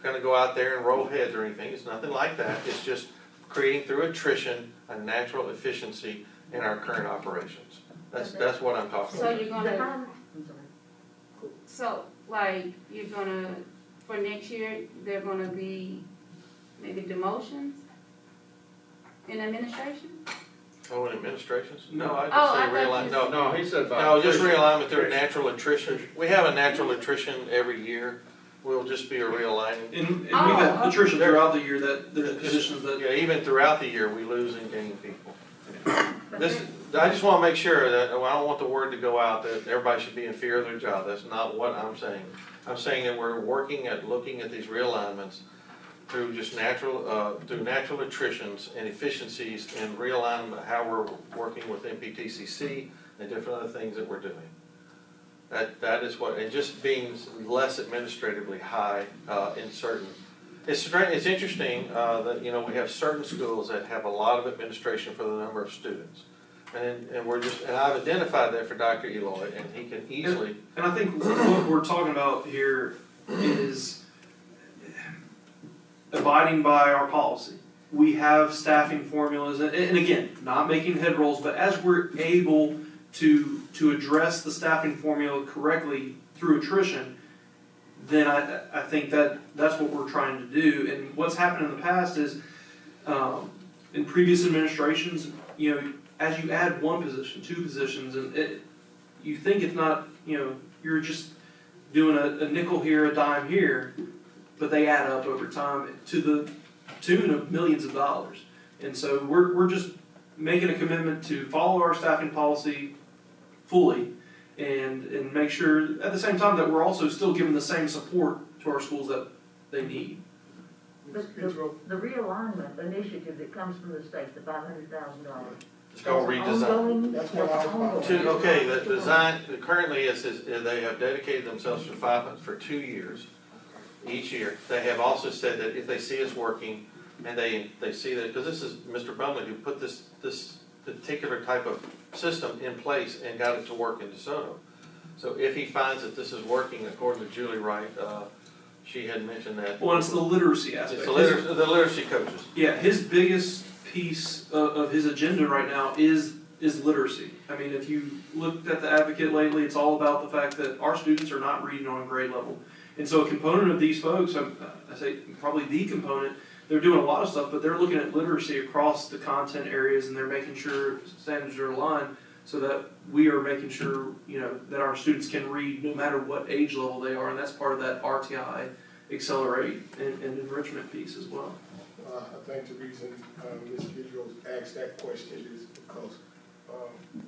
going to go out there and roll heads or anything. It's nothing like that. It's just creating through attrition a natural efficiency in our current operations. That's what I'm talking about. You're gonna, for next year, they're gonna be maybe demotions in administration? Oh, in administrations? No, I Oh, just I say thought realignment. No, he said about. No, just realignment through natural attrition. We have a natural attrition every year. We'll just be a realignment. And we've had attrition throughout the year that there's positions that. Yeah, even throughout the year, we lose and gain people. I just want to make sure that, I don't want the word to go out that everybody should be in fear of their job. That's not what I'm saying. I'm saying that we're looking at these realignments through just natural attritions and efficiencies and realign how we're working with NPTCC and different other things that we're doing. That is what, and just being less administratively high in certain. It's interesting that we have certain schools that have a lot of administration for the number of students, and I've identified that for Dr. Eloy, and he can easily. And I think what we're talking about here is abiding by our policy. We have staffing formulas, and again, not making head rolls, but as we're able to address the staffing formula correctly through attrition, then I think that's what we're trying to do. And what's happened in the past is, in previous administrations, as you add one position, two positions, and you think it's not, you're just doing a nickel here, a dime here, but they add up over time to the tune of millions of dollars. And so we're just making a commitment to follow our staffing policy fully and make sure at the same time that we're also still giving the same support to our schools that they need. But the realignment initiative that comes from the state, the $500,000. It's called redesign. That's what I was about to say. Okay, the design currently is they have dedicated themselves for 2 years. Each year, they have also said that if they see us working, and they see that, because this is Mr. Bumley who put this particular type of system in place and got it to work in DeSoto. So if he finds that this is working, according to Julie Wright, she had mentioned that. Well, it's the literacy aspect. It's the literacy coaches. Yeah, his biggest piece of his agenda right now is literacy. I mean, if you looked at the Advocate lately, it's all about the fact that our students are not reading on a grade level. And so a component of these folks, I say probably the component, they're doing a lot of stuff, but they're looking at literacy across the content areas, and they're making sure standards are aligned so that we are making sure, that our students can read no matter what age level they are, and that's part of that RTI Accelerate and enrichment piece as well. I think the reason Ms. Gidrow asked that question is because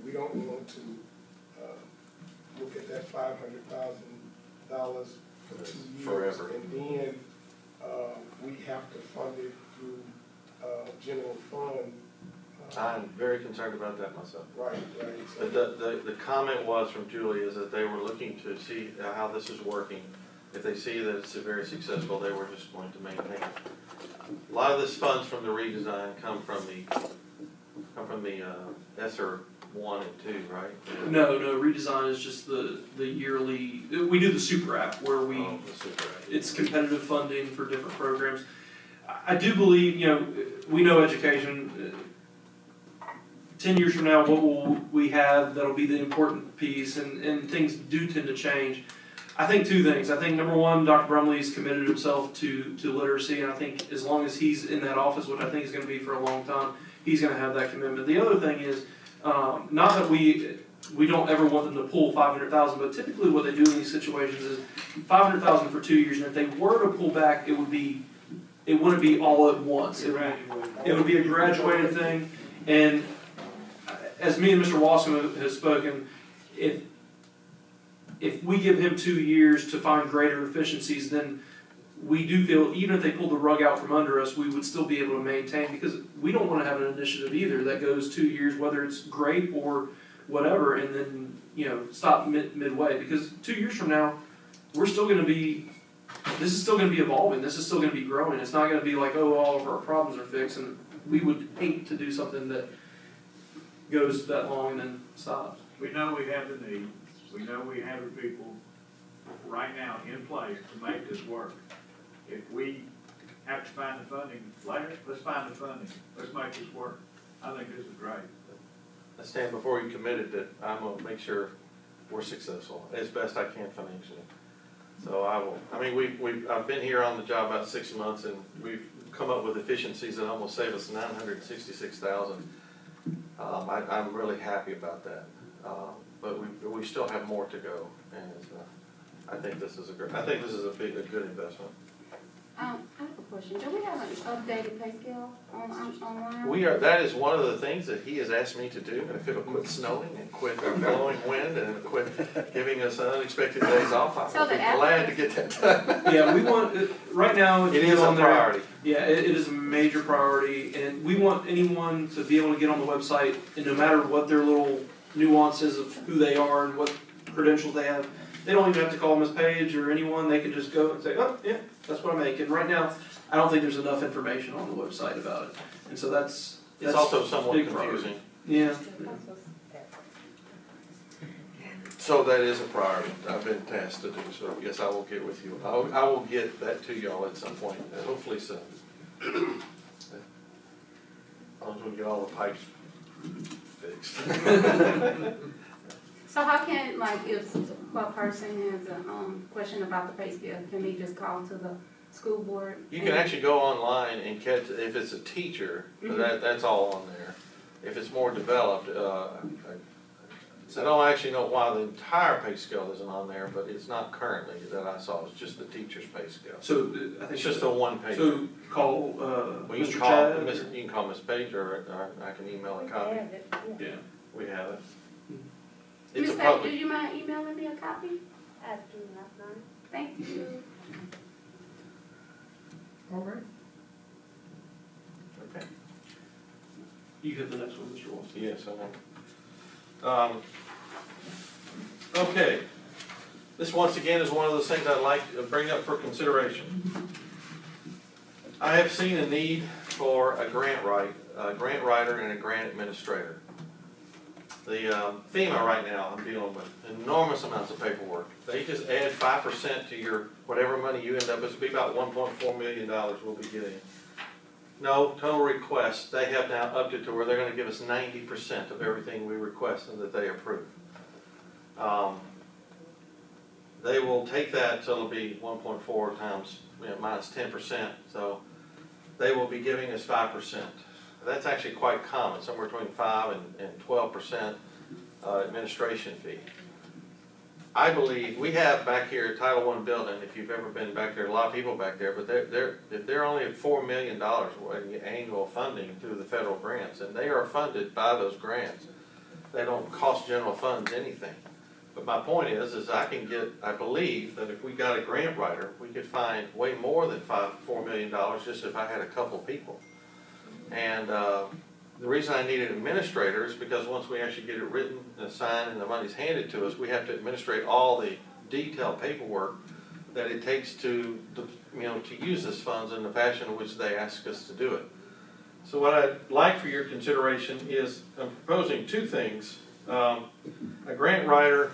we don't want to look at that $500,000 for 2 years. Forever. And then we have to fund it through general fund. I'm very concerned about that myself. Right. So The comment was from Julie is that they were looking to see how this is working. If they see that it's very successful, they were just going to maintain it. A lot of this funds from the redesign come from the ESSER 1 and 2, right? No, redesign is just the yearly, we do the super app where we, Oh, the super app. it's competitive funding for different programs. I do believe, we know education, 10 years from now, what will we have that'll be the important piece, and things do tend to change. I think 2 things. I think number 1, Dr. Brumley's committed himself to literacy, and I think as long as he's in that office, which I think is gonna be for a long time, he's gonna have that commitment. The other thing is, not that we don't ever want them to pull 500,000, but typically what they do in these situations is 500,000 for 2 years, and if they were to pull back, it wouldn't be all at once. It would be a graduated thing, and as me and Mr. Wasson has spoken, if we give him 2 years to find greater efficiencies, then we do feel, even if they pulled the rug out from under us, we would still be able to maintain, because we don't want to have an initiative either that goes 2 years, whether it's great or whatever, and then, stop midway, because 2 years from now, we're still going to be, this is still going to be evolving, this is still going to be growing. It's not going to be like, oh, all of our problems are fixed, and we would hate to do something that goes that long and then stops. We know we have the need, we know we have the people right now in place to make this work. If we have to find the funding later, let's find the funding, let's make this work. I think this is great. I stand before you committed that I'm gonna make sure we're successful as best I can financially. So I will, I've been here on the job about 6 months, and we've come up with efficiencies that almost save us $966,000. I'm really happy about that. But we still have more to go, and I think this is a good investment. I have a question. Do we have an updated pay scale online? That is one of the things that he has asked me to do, and if it'll quit snowing and quit blowing wind and quit giving us unexpected days off, I'll be glad to get that done. Yeah, we want, right now. It is a priority. Yeah, it is a major priority, and we want anyone to be able to get on the website, and no matter what their little nuances of who they are and what credentials they have, they don't even have to call Ms. Page or anyone. They can just go and say, oh, yeah, that's what I make. And right now, I don't think there's enough information on the website about it. And so that's also somewhat big confusing. Yeah. So that is a priority. I've been tasked to do, so yes, I will get with you. I will get that to y'all at some point, hopefully soon. As long as we get all the pipes fixed. So how can, if a person has a question about the pay scale, can they just call to the school board? You can actually go online and catch, if it's a teacher, that's all on there. If it's more developed, I don't actually know why the entire pay scale isn't on there, but it's not currently that I saw. It's just the teacher's pay scale. So I think it's just the one page. So call Mr. Chad. You can call Ms. Page, or I can email a copy. Yeah, we have it. Ms. Page, do you mind emailing me a copy? I do not mind. Thank you. All right. Okay. You hit the next one, Mr. Walsh. Yes, I know. Okay. This once again is one of those things I'd like to bring up for consideration. I have seen a need for a grant writer and a grant administrator. The FEMA right now, I'm dealing with enormous amounts of paperwork. They just add 5% to your whatever money you end up with. It'll be about $1.4 million we'll be getting. No, total requests, they have now upped it to where they're going to give us 90% of everything we request and that they approve. They will take that, so it'll be 1.4 times minus 10%. So they will be giving us 5%. That's actually quite common, somewhere between 5 and 12% administration fee. I believe we have back here at Title I building, if you've ever been back there, a lot of people back there, but they're only at $4 million in annual funding through the federal grants, and they are funded by those grants. They don't cost general funds anything. But my point is I believe that if we got a grant writer, we could find way more than $4 million just if I had a couple people. And the reason I need an administrator is because once we actually get it written and signed and the money's handed to us, we have to administrate all the detailed paperwork that it takes to use this funds in the fashion in which they ask us to do it. So what I'd like for your consideration is, I'm proposing two things. A grant writer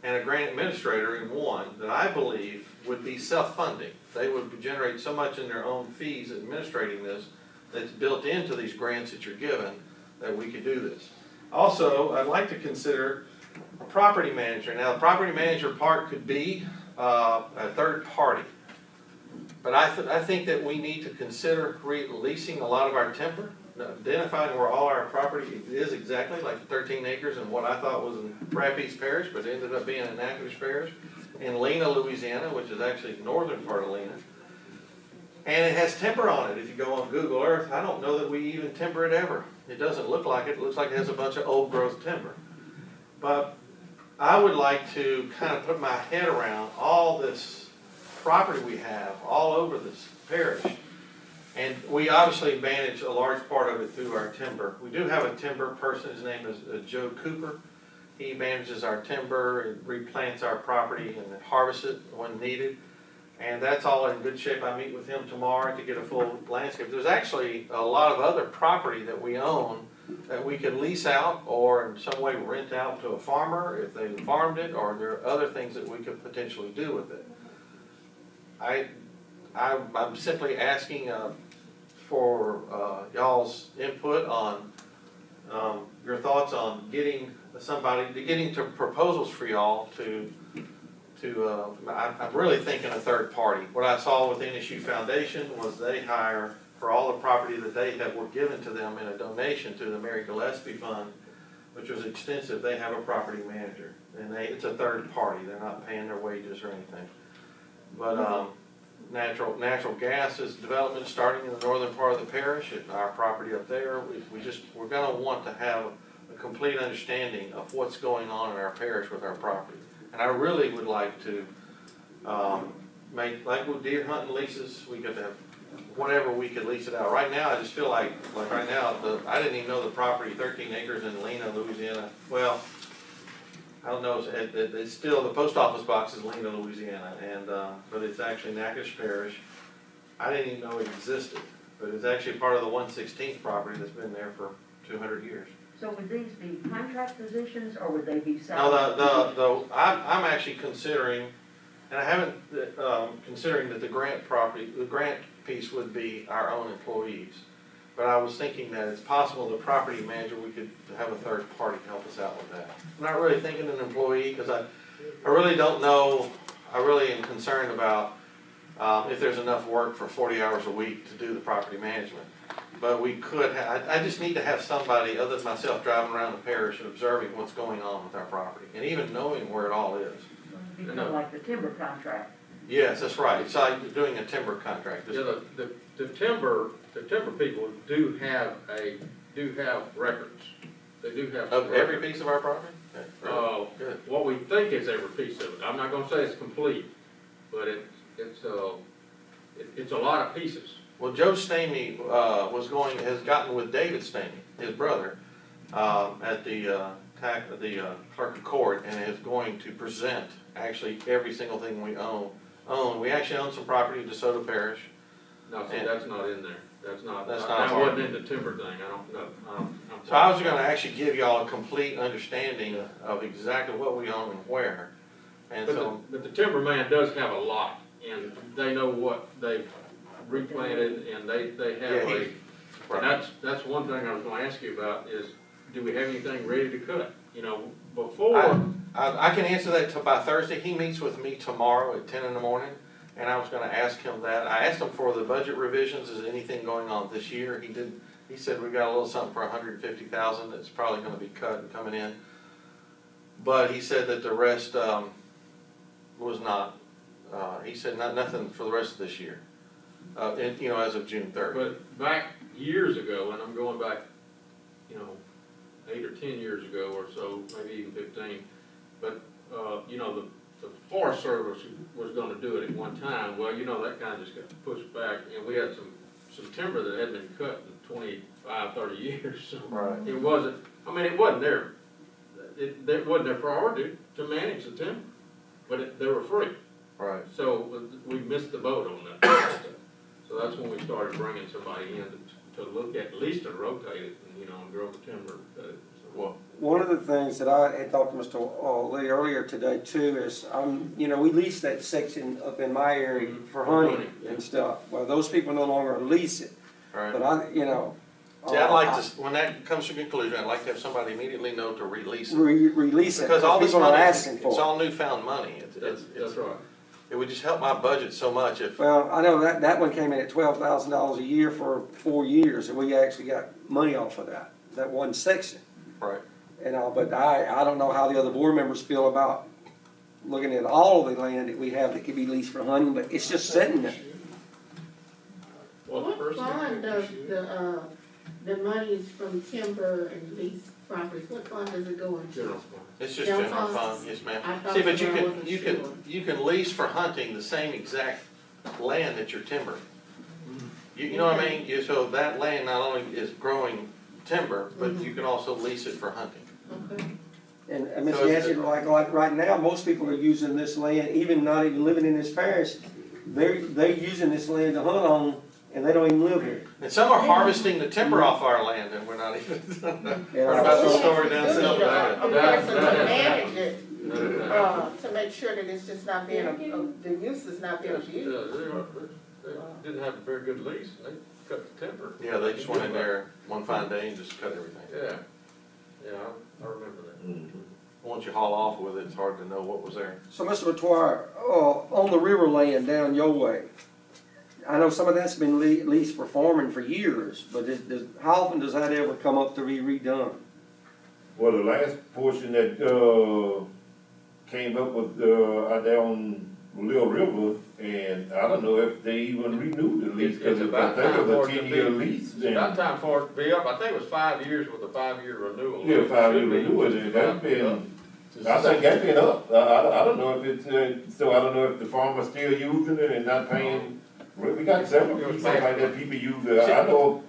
and a grant administrator in one that I believe would be self-funding. They would generate so much in their own fees administrating this that's built into these grants that you're given that we could do this. Also, I'd like to consider a property manager. Now, the property manager part could be a third party. But I think that we need to consider releasing a lot of our timber, identifying where all our property is exactly, like the 13 acres and what I thought was in Rapides Parish, but it ended up being in Natchitoches Parish, in Lena, Louisiana, which is actually the northern part of Lena. And it has timber on it. If you go on Google Earth, I don't know that we even timber it ever. It doesn't look like it. It looks like it has a bunch of old growth timber. But I would like to kind of put my head around all this property we have all over this parish. And we obviously manage a large part of it through our timber. We do have a timber person. His name is Joe Cooper. He manages our timber and replants our property and harvests it when needed. And that's all in good shape. I meet with him tomorrow to get a full landscape. There's actually a lot of other property that we own that we could lease out or in some way rent out to a farmer if they farmed it, or there are other things that we could potentially do with it. I'm simply asking for y'all's input on your thoughts on getting to proposals for y'all I'm really thinking a third party. What I saw with the NSU Foundation was they hire for all the property that were given to them in a donation to the Mary Gillespie Fund, which was extensive. They have a property manager, and it's a third party. They're not paying their wages or anything. But natural gas is development starting in the northern part of the parish. Our property up there, we're going to want to have a complete understanding of what's going on in our parish with our property. And I really would like to make, like with deer hunting leases, we could have whatever we could lease it out. Right now, I just feel like right now, I didn't even know the property, 13 acres in Lena, Louisiana. Well, I don't know, it's still, the post office box is Lena, Louisiana, and but it's actually Natchitoches Parish. I didn't even know it existed, but it's actually part of the 116th property that's been there for 200 years. So would these be contract positions, or would they be salary? No, I'm actually considering, and I haven't, considering that the grant piece would be our own employees. But I was thinking that it's possible the property manager, we could have a third party help us out with that. I'm not really thinking an employee, because I really don't know, I really am concerned about if there's enough work for 40 hours a week to do the property management. But we could I just need to have somebody other than myself driving around the parish and observing what's going on with our property, and even knowing where it all is. Become like the timber contract. Yes, that's right. It's like doing a timber contract. Yeah, the timber people do have records. They do have of every piece of our property? Good. What we think is every piece of it. I'm not gonna say it's complete, but it's a lot of pieces. Well, Joe Stamey has gotten with David Stamey, his brother, at the clerk of court, and is going to present actually every single thing we own. We actually own some property in DeSoto Parish. No, see, that's not in there. That's not that wasn't in the timber thing. I don't know. So I was going to actually give y'all a complete understanding of exactly what we own and where. And but the timber man does have a lot, and they know what they've replanted, and they have and that's one thing I was going to ask you about is, do we have anything ready to cut? You know, before I can answer that by Thursday. He meets with me tomorrow at 10 in the morning, and I was going to ask him that. I asked him for the budget revisions. Is anything going on this year? He said we got a little something for $150,000 that's probably going to be cut and coming in. But he said that the rest was not. He said nothing for the rest of this year. As of June 3rd. But back years ago, and I'm going back, 8 or 10 years ago or so, maybe even 15. But the Forest Service was going to do it at one time. Well, that kind of just got pushed back, and we had some timber that had been cut in 25, 30 years. So right. It wasn't. I mean, it wasn't their. It wasn't their priority to manage the timber, but they were free. Right. So we missed the boat on that stuff. So that's when we started bringing somebody in to look at least to rotate it, and, you know, and grow the timber. Well, One of the things that I had talked to Mr. Lee earlier today too is, you know, we lease that section up in my area for hunting and stuff. Well, those people no longer lease it, right. but you know. See, I'd like to, when that comes to conclusion, I'd like to have somebody immediately know to release it. Release it, Because all this people are money, asking it's for it. all newfound money. That's right. It would just help my budget so much if, Well, I know that one came in at $12,000 a year for 4 years, and we actually got money off of that one section. right. And but I don't know how the other board members feel about looking at all of the land that we have that could be leased for hunting, but it's just sitting there. Well, the What first fund does thing, the monies from timber and lease properties, what fund does it go into? general fund. It's just General general fund? fund, yes I ma'am. thought See, but so, I wasn't you can lease for hunting the same exact land that you're timber. You know what I mean? So that land not only is growing timber, but you can also lease it for hunting. Okay. And Ms. So it's- Nancy, like right now, most people are using this land, even not even living in this parish, they're using this land to hunt on, and they don't even live here. And some are harvesting the timber off our land and we're not even, Yeah, heard about the so- story down We south. need a person to manage it, No, to make sure that it's just not being, the use is not being They abused. didn't have a very good lease, and they cut the timber. Yeah, they just went in there one fine day and just cut everything. Yeah, yeah, I remember that. Once you haul off with it, it's hard to know what was there. So, Mr. Matoir, on the river land down your way, I know some of that's been leased for farming for years, but how often does that ever come up to be redone? Well, the last portion that, came up with, out there on Little River, and I don't know if they even renewed the lease, cause It's I about think time it was for a it to 10-year be- lease. It's about time for it to be up, I think it was 5 years with a 5-year renewal. Yeah, 5-year Should be renewal, just and that's about been, up. I think that's been up. I don't know if it's, so I don't know if the farmer's still using it and not paying. We got several people like that, people use it, I know.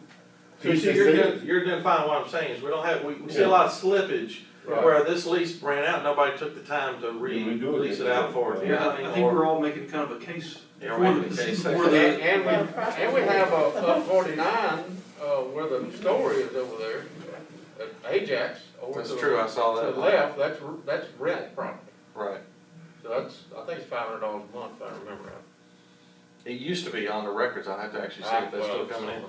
So you see, you're identifying what I'm saying, is we don't have, we see a lot of slippage, Right. where this lease ran out, nobody took the time to release it out for it. Yeah, I think we're all making kind of a case Yeah, for we're making a case. for And, the, and we have a 49, where the store is over there, at Ajax. Over That's to the- true, I saw that. To the left, that's rent property. Right. So that's, I think it's $500 a month, if I remember right. It used to be on the records, I'll have to actually see if that's still coming in.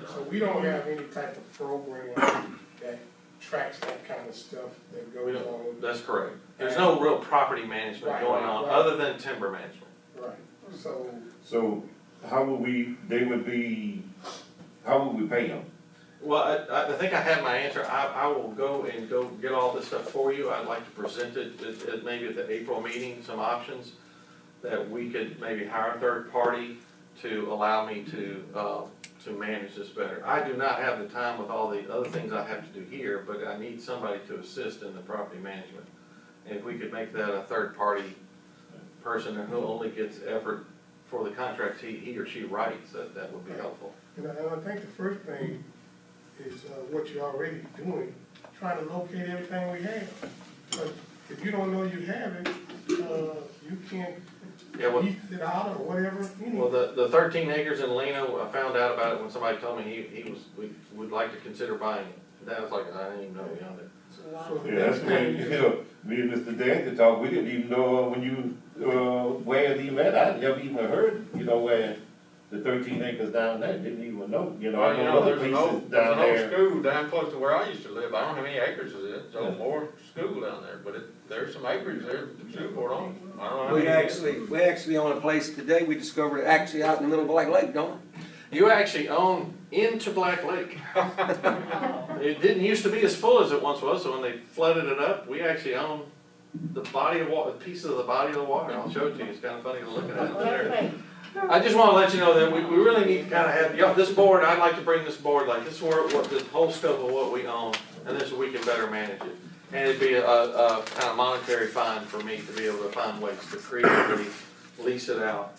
So we don't have any type of program that tracks that kind of stuff that We goes don't, on. that's correct. There's no real property management Right, going on, right. other than timber management. Right, so, So how would how would we pay them? Well, I think I have my answer. I will go get all this stuff for you. I'd like to present it at maybe at the April meeting, some options that we could maybe hire a third party to allow me to manage this better. I do not have the time with all the other things I have to do here, but I need somebody to assist in the property management. And if we could make that a third party person who only gets effort for the contracts he or she writes, that would be helpful. and I think the first thing is what you're already doing, trying to locate everything we have. But if you don't know you have it, you can't Yeah, well, lease it out or whatever, you know. Well, the 13 acres in Leno, I found out about it when somebody told me he would like to consider buying it. That was like, I didn't even know beyond it. So the Yeah, next that's when, thing, me and Mr. Dan talked, we didn't even know when you, where it even at, I never even heard, where the 13 acres down there, didn't even know, I Well, know other there's an places old down there. school down close to where I used to live, I don't know how many acres it is, it's old more school down there, but there's some acreage there, the school board on, I don't know how We many. actually own a place today, we discovered it actually out in the middle of Black Lake, don't we? You actually own into Black Lake. It didn't used to be as full as it once was, so when they flooded it up, we actually own the body of water, pieces of the body of the water. I'll show it to you, it's kind of funny to look at it there. I just want to let you know that we really need to kind of have, this board, I'd like to bring this board, like this is what the whole scope of what we own, and this we can better manage it. And it'd be a kind of monetary fine for me to be able to find ways to creatively lease it out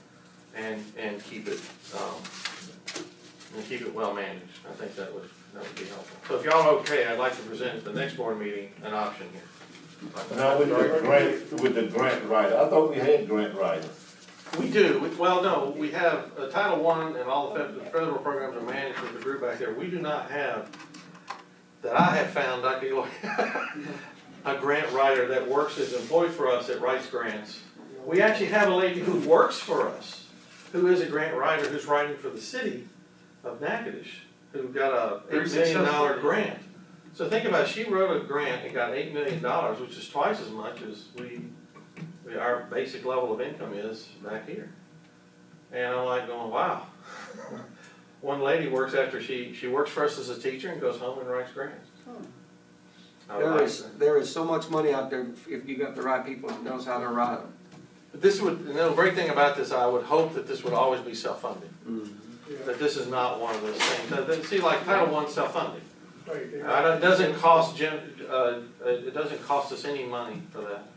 and keep it, well managed. I think that would be helpful. So if y'all are okay, I'd like to present at the next board meeting an option here. Now with the grant writer, I thought we had grant writers. We do, well, no, we have Title I and all the federal programs are managed with the group back there. We do not have, that I have found, Dr. Eloy, a grant writer that works as employed for us that writes grants. We actually have a lady who works for us, who is a grant writer, who's writing for the city of Natchitoches, who got a $8 million grant. So think about it, she wrote a grant and got $8 million, which is twice as much as our basic level of income is back here. And I'm like going, wow. One lady works after she works for us as a teacher and goes home and writes grants. There is so much money out there if you got the right people that knows how to write them. But this would, the great thing about this, I would hope that this would always be self-funded. That this is not one of those things. See, like Title I self-funded. It doesn't cost it doesn't cost us any money for that.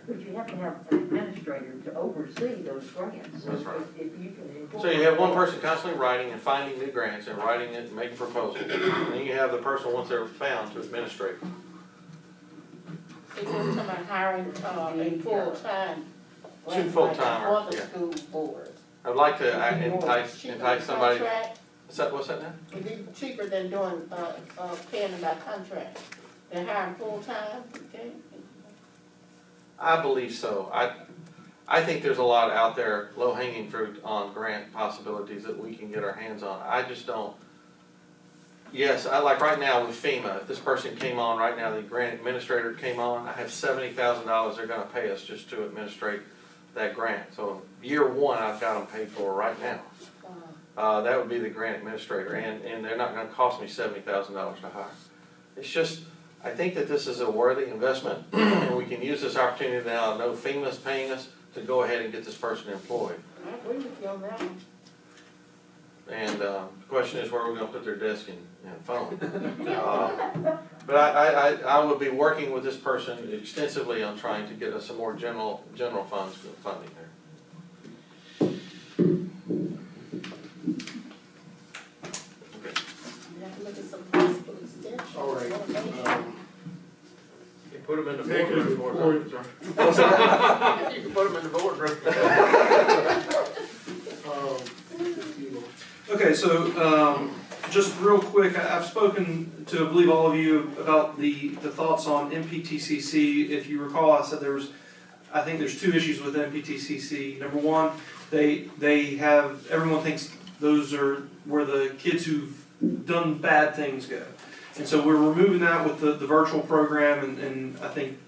But you have to have an administrator to oversee those grants. That's right. If you can incorporate. So you have one person constantly writing and finding new grants and writing it and making proposals. And then you have the person, once they're found, to administrate. They were talking about hiring a full-time. Two full-timers, For the yeah. school board. I'd like to entice somebody. Contract, What's that now? it'd be cheaper than doing, paying them by contract. They're hiring full-time, okay? I believe so. I think there's a lot out there, low-hanging fruit on grant possibilities that we can get our hands on. I just don't. Yes, like right now with FEMA, if this person came on right now, the grant administrator came on, I have $70,000 they're gonna pay us just to administrate that grant. So year one, I've got them paid for right now. That would be the grant administrator, and they're not gonna cost me $70,000 to hire. It's just, I think that this is a worthy investment, and we can use this opportunity now. I know FEMA's paying us to go ahead and get this person employed. I agree with you on that one. And the question is where we're gonna put their desk and phone. But I will be working with this person extensively on trying to get us some more general funds funding there. Okay. You have to look at some possible extensions. All right. You can put them in the boardroom for it. You can put them in the boardroom. Okay, so just real quick, I've spoken to, I believe, all of you about the thoughts on NPTCC. If you recall, I said I think there's two issues with NPTCC. Number one, they have, everyone thinks those are where the kids who've done bad things go. And so we're removing that with the virtual program, and I think,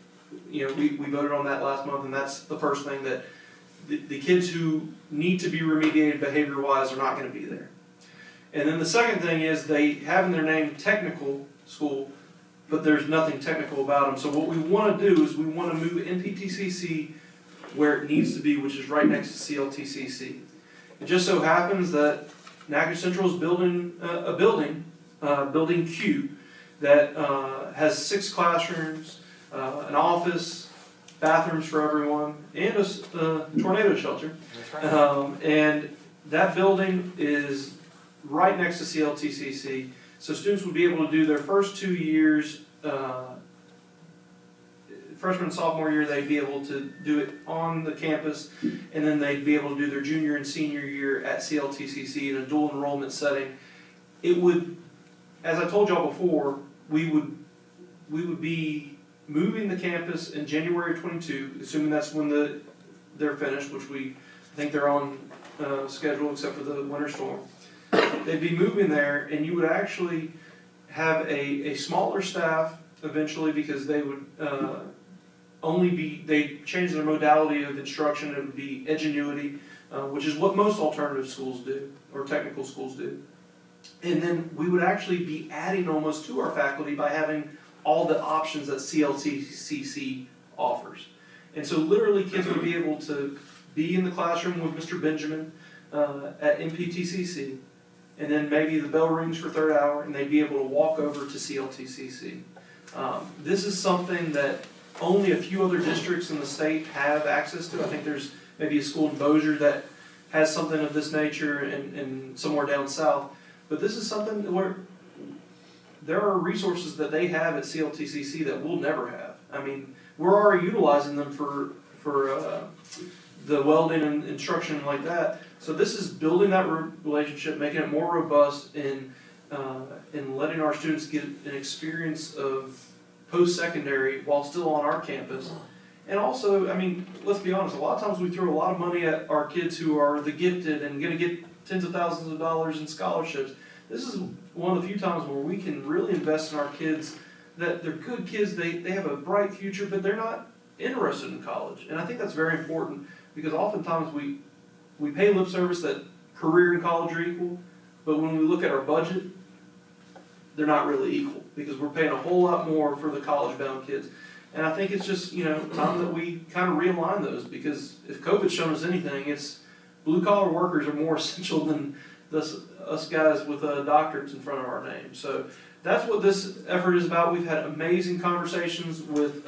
we voted on that last month, and that's the first thing, that the kids who need to be remediated behavior-wise are not going to be there. And then the second thing is they have in their name technical school, but there's nothing technical about them. So what we want to do is we want to move NPTCC where it needs to be, which is right next to CLTCC. It just so happens that Natchitoches Central is building a building, Building Q, that has 6 classrooms, an office, bathrooms for everyone, and a tornado shelter. That's right. And that building is right next to CLTCC, so students would be able to do their first 2 years, freshman and sophomore year, they'd be able to do it on the campus, and then they'd be able to do their junior and senior year at CLTCC in a dual enrollment setting. It would, as I told y'all before, we would be moving the campus in January 22, assuming that's when they're finished, which I think they're on schedule except for the winter storm. They'd be moving there, and you would actually have a smaller staff eventually, because they would they change their modality of instruction. It would be Edgenuity, which is what most alternative schools do, or technical schools do. And then we would actually be adding almost to our faculty by having all the options that CLTCC offers. And so literally kids would be able to be in the classroom with Mr. Benjamin at NPTCC, and then maybe the bell rings for third hour and they'd be able to walk over to CLTCC. This is something that only a few other districts in the state have access to. I think there's maybe a school in Bossier that has something of this nature, and somewhere down south. But this is something where there are resources that they have at CLTCC that we'll never have. I mean, we're already utilizing them for the the welding and instruction like that. So this is building that relationship, making it more robust, and letting our students get an experience of post-secondary while still on our campus. And also, I mean, let's be honest, a lot of times we throw a lot of money at our kids who are the gifted and gonna get tens of thousands of dollars in scholarships. This is one of the few times where we can really invest in our kids, that they're good kids, they have a bright future, but they're not interested in college. And I think that's very important, because oftentimes we pay lip service that career and college are equal, but when we look at our budget, they're not really equal, because we're paying a whole lot more for the college-bound kids. And I think it's just, time that we kind of realign those, because if COVID's shown us anything, it's blue-collar workers are more essential than us guys with doctorates in front of our name. So that's what this effort is about. We've had amazing conversations with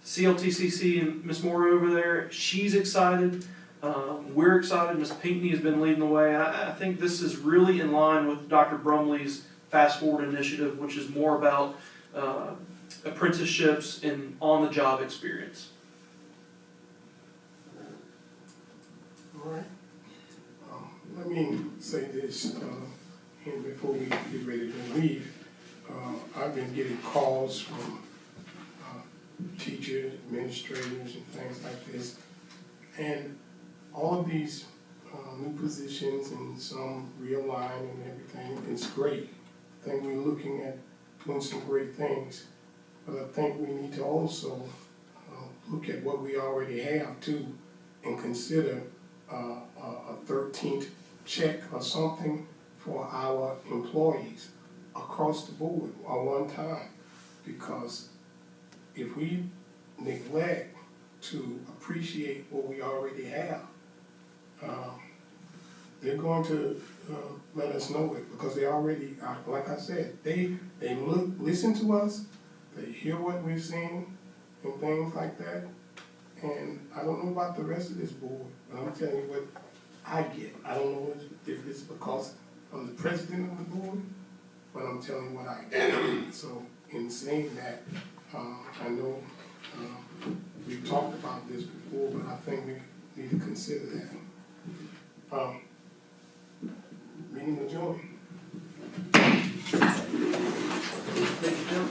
CLTCC and Miss Morey over there. She's excited. We're excited. Ms. Pinckney has been leading the way. I think this is really in line with Dr. Brumley's Fast Forward initiative, which is more about apprenticeships and on-the-job experience. All right. Let me say this, and before we get ready to leave, I've been getting calls from teachers, administrators, and things like this. And all of these new positions and some realign and everything, it's great. I think we're looking at doing some great things. But I think we need to also look at what we already have too, and consider a 13th check or something for our employees across the board at one time. Because if we neglect to appreciate what we already have, they're going to let us know it, because they already, like I said, they listen to us, they hear what we're saying and things like that. And I don't know about the rest of this board, but I'm telling you what I get. I don't know if it's because I'm the president of the board, but I'm telling you what I get. So in saying that, I know we've talked about this before, but I think we need to consider that. Meeting adjourned. Thank you, Jim.